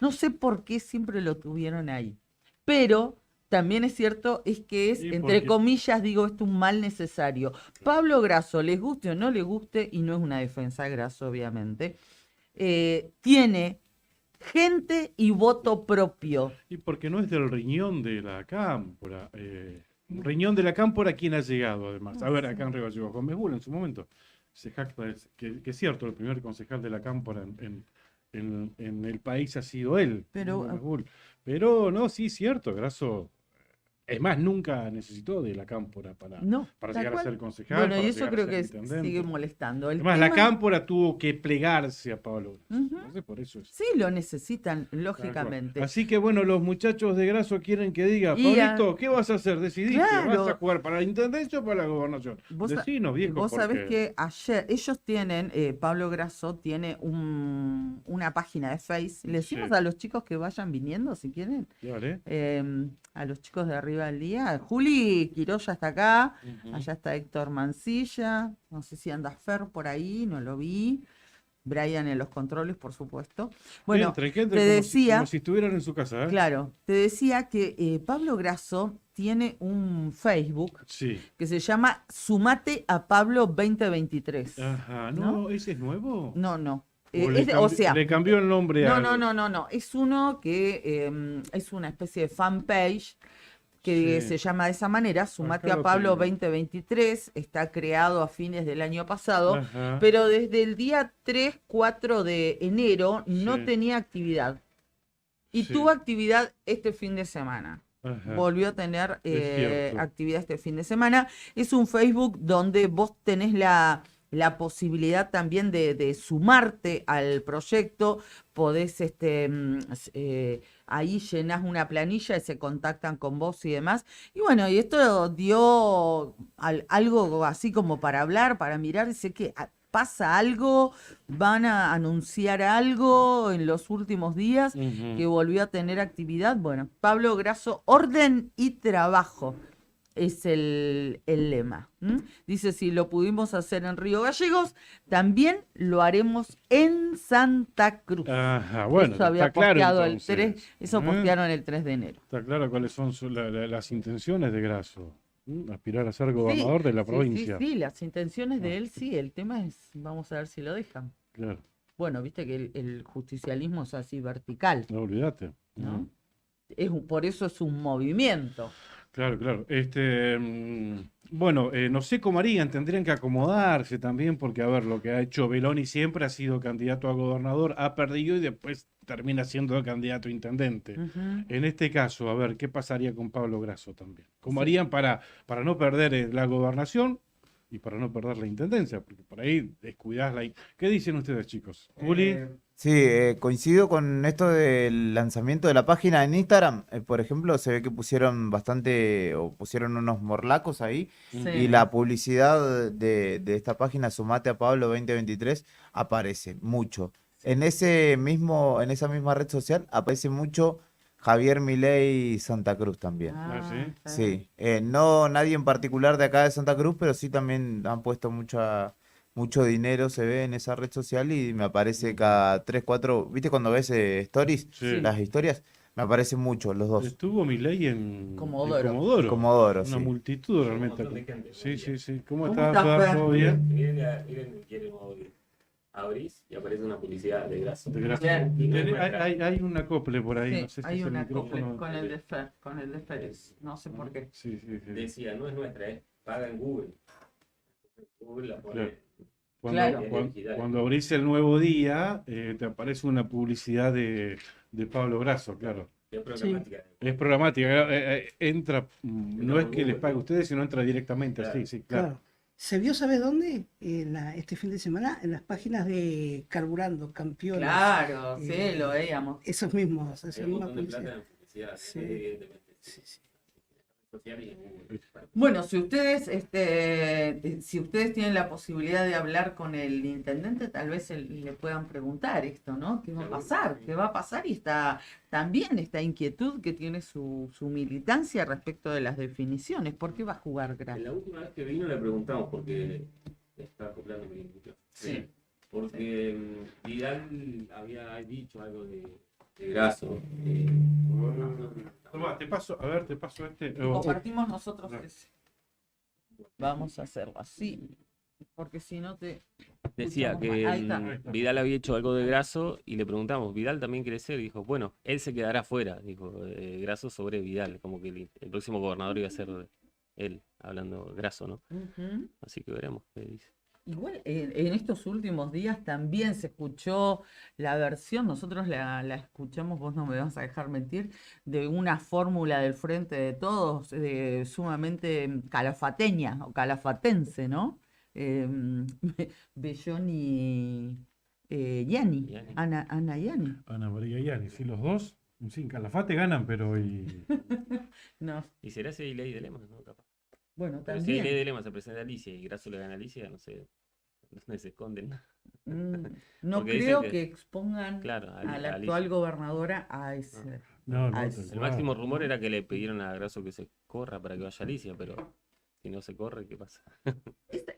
No sé por qué siempre lo tuvieron ahí. Pero también es cierto, es que es, entre comillas, digo, esto un mal necesario. Pablo Grasso, les guste o no les guste, y no es una defensa de Grasso, obviamente, tiene gente y voto propio. Y porque no es del riñón de la cámpora. Riñón de la cámpora, ¿quién ha llegado además? A ver, acá en Río llegó Gómez Bull en su momento. Se jacta que es cierto, el primer concejal de la cámpora en el país ha sido él. Gómez Bull. Pero no, sí, cierto, Grasso. Es más, nunca necesitó de la cámpora para llegar a ser concejal. Bueno, y eso creo que sigue molestando. Además, la cámpora tuvo que plegarse a Pablo. Entonces, por eso es. Sí, lo necesitan, lógicamente. Así que bueno, los muchachos de Grasso quieren que diga, Pablito, ¿qué vas a hacer? Decidiste, ¿vas a jugar para la intendencia o para la gobernación? Decinos, viejo. Vos sabés que ayer, ellos tienen, Pablo Grasso tiene una página de Face. Le decimos a los chicos que vayan viniendo, si quieren. Vale. A los chicos de arriba del día. Juli Quiroz ya está acá, allá está Héctor Mancilla, no sé si anda Fer por ahí, no lo vi. Brian en los controles, por supuesto. Bueno, te decía, como si estuvieran en su casa. Claro, te decía que Pablo Grasso tiene un Facebook que se llama Sumate a Pablo 2023. Ajá, no, ¿ese es nuevo? No. O sea, le cambió el nombre a... No. Es uno que es una especie de fanpage que se llama de esa manera, Sumate a Pablo 2023, está creado a fines del año pasado, pero desde el día 3-4 de enero no tenía actividad. Y tuvo actividad este fin de semana. Volvió a tener actividad este fin de semana. Es un Facebook donde vos tenés la posibilidad también de sumarte al proyecto, podés, ahí llenás una planilla y se contactan con vos y demás. Y bueno, y esto dio algo así como para hablar, para mirar, dice que pasa algo, van a anunciar algo en los últimos días, que volvió a tener actividad. Bueno, Pablo Grasso, orden y trabajo. Es el lema. Dice, si lo pudimos hacer en Río Gallegos, también lo haremos en Santa Cruz. Ajá, bueno, eso había está claro, posteado entonces. el 3, eso postearon el 3 de enero. Está claro cuáles son las intenciones de Grasso. Aspirar a ser gobernador de la provincia. Sí, las intenciones de él sí, el tema es, vamos a ver si lo dejan. Claro. Bueno, viste que el justicialismo es así vertical. No, olvídate. ¿No? Por eso es un movimiento. Claro. Bueno, no sé cómo harían, tendrían que acomodarse también, porque a ver, lo que ha hecho Veloni siempre ha sido candidato a gobernador, ha perdido y después termina siendo candidato a intendente. En este caso, a ver, ¿qué pasaría con Pablo Grasso también? ¿Cómo harían para no perder la gobernación y para no perder la intendencia? Porque por ahí descuidás la... ¿Qué dicen ustedes, chicos? Juli. Sí, coincido con esto del lanzamiento de la página en Instagram. Por ejemplo, se ve que pusieron unos morlacos ahí. Y la publicidad de esta página, Sumate a Pablo 2023, aparece mucho. En esa misma red social aparece mucho Javier Milei Santa Cruz también. ¿Sí? No nadie en particular de acá de Santa Cruz, pero sí también han puesto mucho dinero, se ve en esa red social, y me aparece cada 3, 4, ¿viste cuando ves stories? Las historias, me aparecen mucho los dos. Estuvo Milei en Comodoro. Una multitud realmente. Sí. ¿Cómo estás, Fer? ¿Todo bien? Miren, abrís y aparece una publicidad de Grasso. Hay un acople por ahí, no sé si hay es el un micrófono. acople con el de Fer, no sé por qué. Sí. Decía, no es nuestra, paga en Google. Google la pone. Cuando abrís el Nuevo Día, te aparece una publicidad de Pablo Grasso, claro. Es programática. Es programática. Entra, no es que les pague a ustedes, sino entra directamente. Claro. Sí, claro. ¿Se vio, sabes dónde? Este fin de semana, en las páginas de Carburando, Campeones. Claro, sí, lo veíamos. Esos mismos, esa misma publicidad. Sí. social y en Google. Bueno, si ustedes tienen la posibilidad de hablar con el intendente, tal vez le puedan preguntar esto, ¿no? ¿Qué va a pasar? ¿Qué va a pasar? Y también esta inquietud que tiene su militancia respecto de las definiciones. ¿Por qué va a jugar Grasso? La última vez que vino le preguntamos porque está acoplando mi micrófono. Sí. Porque Vidal había dicho algo de Grasso. Tomá, te paso este. Compartimos nosotros ese. Vamos a hacerlo así, porque si no te... Decía escuchamos que mal. Ahí está. Vidal había hecho algo de Grasso y le preguntamos, ¿Vidal también quiere ser? Dijo, bueno, él se quedará fuera, dijo Grasso sobre Vidal, como que el próximo gobernador iba a ser él, hablando Grasso, ¿no? Ujú. Así que veremos qué dice. Igual en estos últimos días también se escuchó la versión, nosotros la escuchamos, vos no me vas a dejar mentir, de una fórmula del Frente de Todos, sumamente calafateña o calafatense, ¿no? Belloni Yanni, Ana Yanni. Ana María Yanni, sí, los dos, sin Calafate ganan, pero No. ¿Y será si hay ley de lemas, no? Capaz. Bueno, Pero si hay también. ley de lemas, se presenta Alicia y Grasso le gana a Alicia, no sé dónde se esconden. No Porque dicen creo que- que expongan Claro, a la Alicia. actual gobernadora a ese. a ese- El máximo rumor era que le pidieron a Grasso que se corra para que vaya Alicia, pero si no se corre, ¿qué pasa?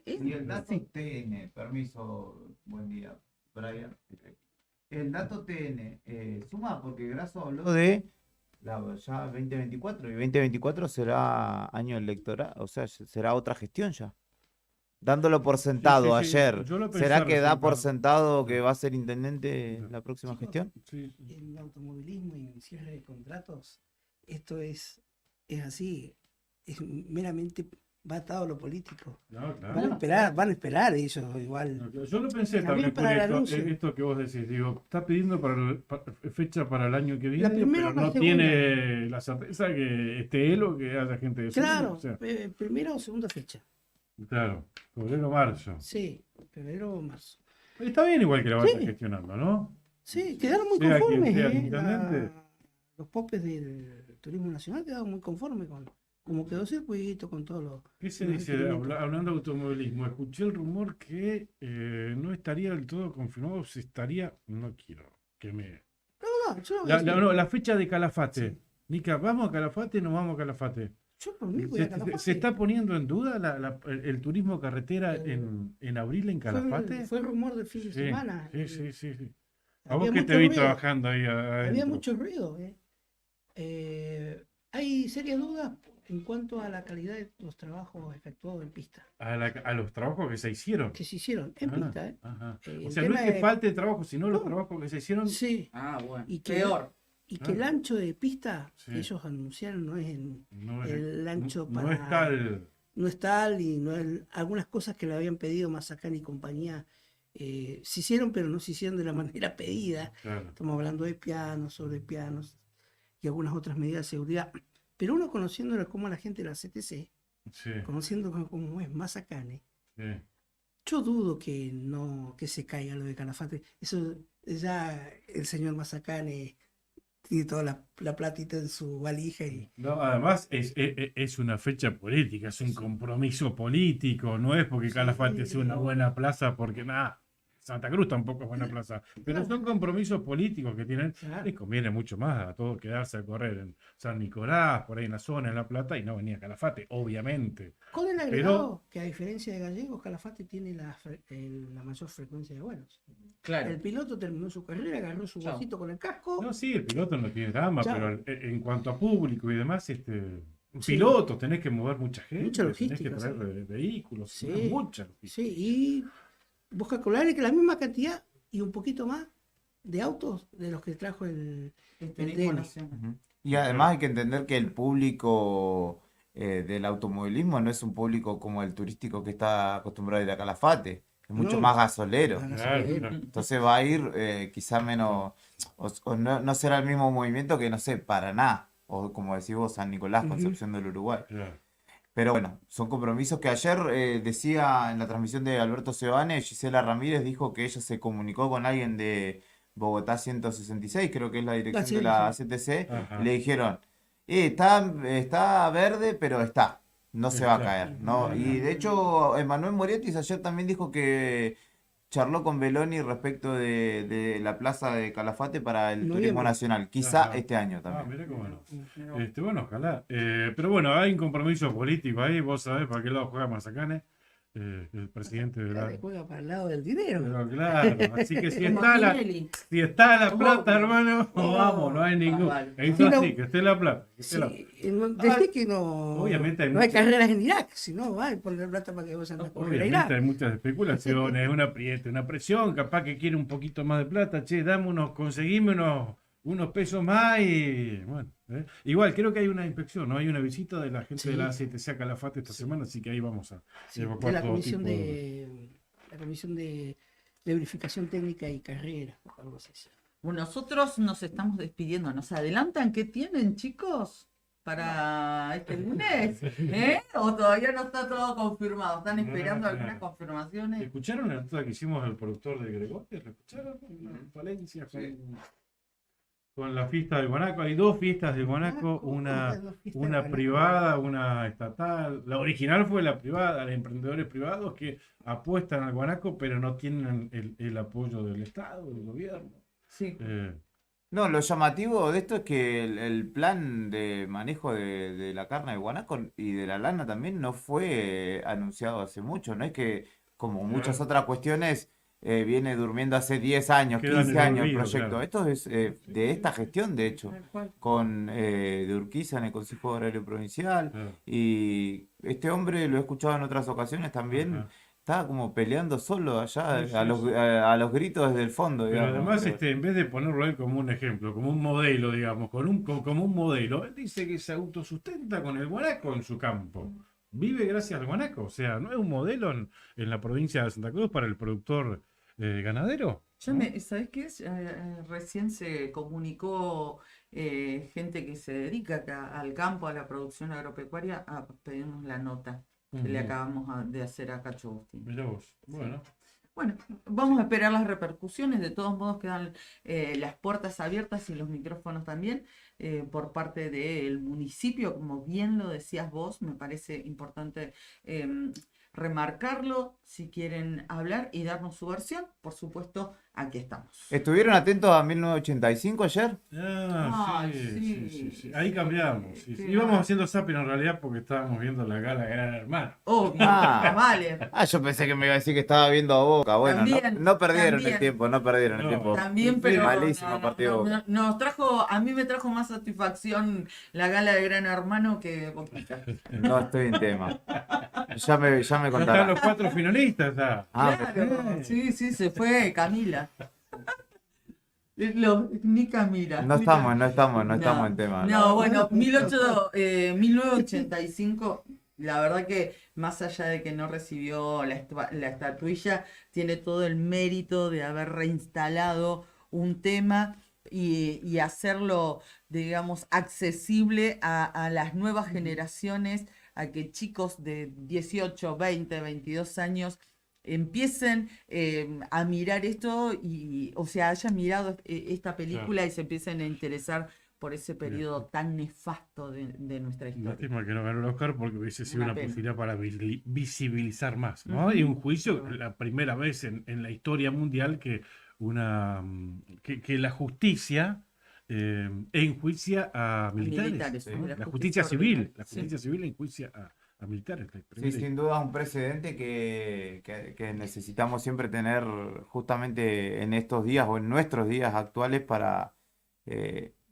Y el dato TN, permiso, buen día, Brian. El dato TN suma porque Grasso habló de ya 2024 y 2024 será año electoral, o sea, será otra gestión ya. Dándolo por sentado sí, sí, ayer, yo lo pensé ¿será que da recién, por claro. sentado que va a ser intendente la próxima gestión? El automovilismo y cierre de contratos, esto es así, es meramente va atado a lo político. No, claro. Van a esperar ellos igual. Yo lo pensé también para el por anuncio. esto que vos decís, digo, está pidiendo fecha para el año que viene, primera pero o la no segunda. tiene la certeza que esté él o que haya gente de su Claro, mismo, o sea, primera o segunda fecha. claro, febrero, marzo. Sí, febrero o marzo. Está bien igual que la vaya Sí. gestionando, ¿no? Sí, quedaron muy Sea quien conformes. sea el intendente. Los popes del turismo nacional quedaron muy conformes con cómo quedó el circuito, con todo lo. ¿Qué se los dice requerimientos. hablando de automovilismo? Escuché el rumor que no estaría del todo confirmado si estaría, no quiero que me... No, yo no voy a decir- No, la fecha de Calafate. Mica, ¿vamos a Calafate o no vamos a Calafate? Yo por mí voy a Calafate. ¿Se está poniendo en duda el turismo carretera en abril en Calafate? Fue el rumor del fin de Sí, semana. sí. A Había vos que te mucho vi ruido. trabajando ahí Había adentro. mucho ruido. Hay serias dudas en cuanto a la calidad de los trabajos efectuados en pista. A los trabajos que se hicieron. Que se hicieron en pista. Ajá. El O sea, no es tema que falte trabajo, sino los trabajos que se hicieron. Sí. Ah, bueno. Y que, Peor. Y que el Ah. ancho de pista Sí. que ellos anunciaron no es No es- el ancho no para. es tal. No es tal y no es. Algunas cosas que le habían pedido Mazacán y compañía se hicieron, pero no se hicieron de la manera pedida. Claro. Estamos hablando de pianos, sobre pianos y algunas otras medidas de seguridad. Pero uno conociéndolo como la gente de la CTC, Sí. conociendo cómo es Mazacane, Sí. yo dudo que se caiga lo de Calafate. Eso ya el señor Mazacane tiene toda la platita en su valija y No, además es una fecha política, es un compromiso político, no es porque Calafate sea una buena plaza, porque nada, Santa Cruz tampoco es buena plaza, pero son compromisos políticos que tienen, les conviene mucho más a todos quedarse a correr en San Nicolás, por ahí en la zona, en La Plata, y no venía a Calafate, obviamente. con el Pero, agregado que a diferencia de Gallegos, Calafate tiene la mayor frecuencia de vuelos. Claro. El piloto terminó su carrera, agarró su Chao. bolsito con el casco. no, sí, el piloto no tiene drama, Chao. pero en cuanto a público y demás, Sí. pilotos, tenés que mover mucha gente, Mucha tenés que logística, traer vehículos, Sí. mucha logística. Sí, y vos calcularle que la misma cantidad y un poquito más de autos de los que trajo el turismo DN. nacional. Y además hay que entender que el público del automovilismo no es un público como el turístico que está acostumbrado a ir a Calafate, es mucho No. más gasolero. Más gasolero. Claro. Entonces va a ir quizá menos, o no será el mismo movimiento que, no sé, Paraná, o como decís vos, San Nicolás, Ujú. Concepción del Uruguay. Claro. Pero bueno, son compromisos que ayer decía en la transmisión de Alberto Sebane, Gisela Ramírez dijo que ella se comunicó con alguien de Bogotá 166, creo que es la dirección sí, de la sí. CTC, Ajá. y le dijeron, Está verde, pero está. No se va a Claro. caer, ¿no? Y de hecho, Emanuel Moretti ayer también dijo que charló con Beloni respecto de la plaza de Calafate para el turismo Noviembre. nacional. Quizá Ajá. este año Ah, también. mira cómo no. Bueno, ojalá. Pero bueno, hay un compromiso político ahí, vos sabés para qué lado juega Mazacane, el presidente de la... Juega para el lado del dinero. Pero claro, así que si Como está la, Tinelli. si está la plata, Obvio. hermano, vamos, no hay ningún. vale. Eso Sí, no. así, que esté la plata. que esté la- Desde que no, Obviamente hay no hay muchas- carreras en Irak, si no, va a poner plata para que vayan a correr a Obviamente Irak. hay muchas especulaciones, una apriete, una presión, capaz que quiere un poquito más de plata, che, conseguime unos pesos más y bueno. Igual, creo que hay una inspección, ¿no? Hay una visita de la gente de la ACTC a Calafate esta semana, así que ahí vamos a Sí, evacuar de la todo comisión tipo la comisión de verificación técnica y carrera, o algo así. Bueno, nosotros nos estamos despidiendo. ¿Nos adelantan qué tienen, chicos? Para este lunes, ¿eh? ¿O todavía no está todo confirmado? ¿Están esperando algunas confirmaciones? ¿Escucharon la nota que hicimos al productor de Gregorio? ¿La escucharon? En Valencia, con la fiesta de Guanaco. Hay dos fiestas de Guanaco, una privada, una estatal. La original fue la privada, de emprendedores privados que apuestan al Guanaco, pero no tienen el apoyo del Estado, del gobierno. Sí. No, lo llamativo de esto es que el plan de manejo de la carne de guanaco y de la lana también no fue anunciado hace mucho. No es que, como muchas otras cuestiones, viene durmiendo hace 10 años, Queda en 15 el años el olvido, proyecto. claro. Esto es de esta gestión, de hecho, Tal cual. con de Urquiza en el Consejo Agrario Provincial. Y este hombre, lo he escuchado en otras ocasiones también, está como peleando solo allá, Sí, sí, a los gritos desde el fondo, Pero digamos. además, en vez de ponerlo a él como un ejemplo, como un modelo, digamos, como un modelo, él dice que se autosustenta con el guanaco en su campo. Vive gracias al guanaco. O sea, ¿no es un modelo en la provincia de Santa Cruz para el productor ganadero? ¿Sabés qué es? Recién se comunicó gente que se dedica acá al campo, a la producción agropecuaria, a pedirnos la nota que le Ujú. acabamos de hacer a Cacho Agustín. Mirá vos. Bueno. Bueno, vamos a esperar las repercusiones. De todos modos quedan las puertas abiertas y los micrófonos también por parte del municipio, como bien lo decías vos. Me parece importante remarcarlo. Si quieren hablar y darnos su versión, por supuesto, aquí estamos. ¿Estuvieron atentos a 1985 ayer? Ay, Sí. Ahí cambiamos. Sí. Íbamos haciendo zapping en realidad porque estábamos viendo la gala de Gran Hermano. Obvio, Ah. vale. Yo pensé que me iba a decir que estaba viendo a Boca. Bueno, También, no perdieron también. el tiempo, no perdieron el tiempo. También, pero Malísimo partido Boca. nos trajo, a mí me trajo más satisfacción la gala de Gran Hermano que Boquita. No estoy en tema. Ya me Ya están contarán. los 4 finalistas. Ya. Claro, sí, se fue Camila. Ni Camila. No estamos en tema. No, bueno, 1985, la verdad que más allá de que no recibió la estatuilla, tiene todo el mérito de haber reinstalado un tema y hacerlo, digamos, accesible a las nuevas generaciones, a que chicos de 18, 20, 22 años empiecen a mirar esto o sea, hayan mirado esta película y se empiecen a interesar por ese periodo tan nefasto de nuestra historia. Lástima que no ganó el Oscar porque hubiese sido Una una pena. posibilidad para visibilizar más, ¿no? Ujú. Y un juicio, la primera vez en la historia mundial que la justicia enjuicia a militares. militares, sí, ¿no? la La justicia justicia civil, ordinaria, la sí. justicia civil enjuicia a militares. Sí, sin duda un precedente que necesitamos siempre tener justamente en estos días o en nuestros días actuales para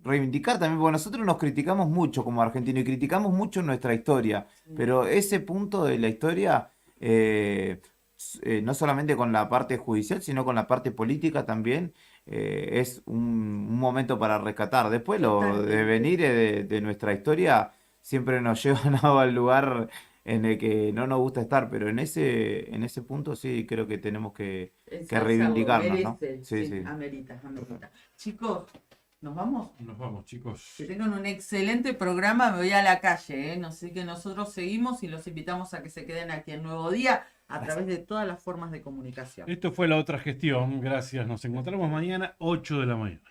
reivindicar también, porque nosotros nos criticamos mucho como argentinos y criticamos mucho nuestra historia, pero ese punto de la historia, no solamente con la parte judicial, sino con la parte política también, es un momento para rescatar. Después lo de venir de nuestra historia siempre nos llevan al lugar en el que no nos gusta estar, pero en ese punto sí creo que tenemos que reivindicarnos, ¿no? Sí, amerita. Chicos, ¿nos vamos? Nos vamos, chicos. Que tengan un excelente programa. Me voy a la calle, ¿eh? Así que nosotros seguimos y los invitamos a que se queden aquí en Nuevo Día a través de todas las formas de comunicación. Esto fue La Otra Gestión. Gracias. Nos encontramos mañana, 8 de la mañana.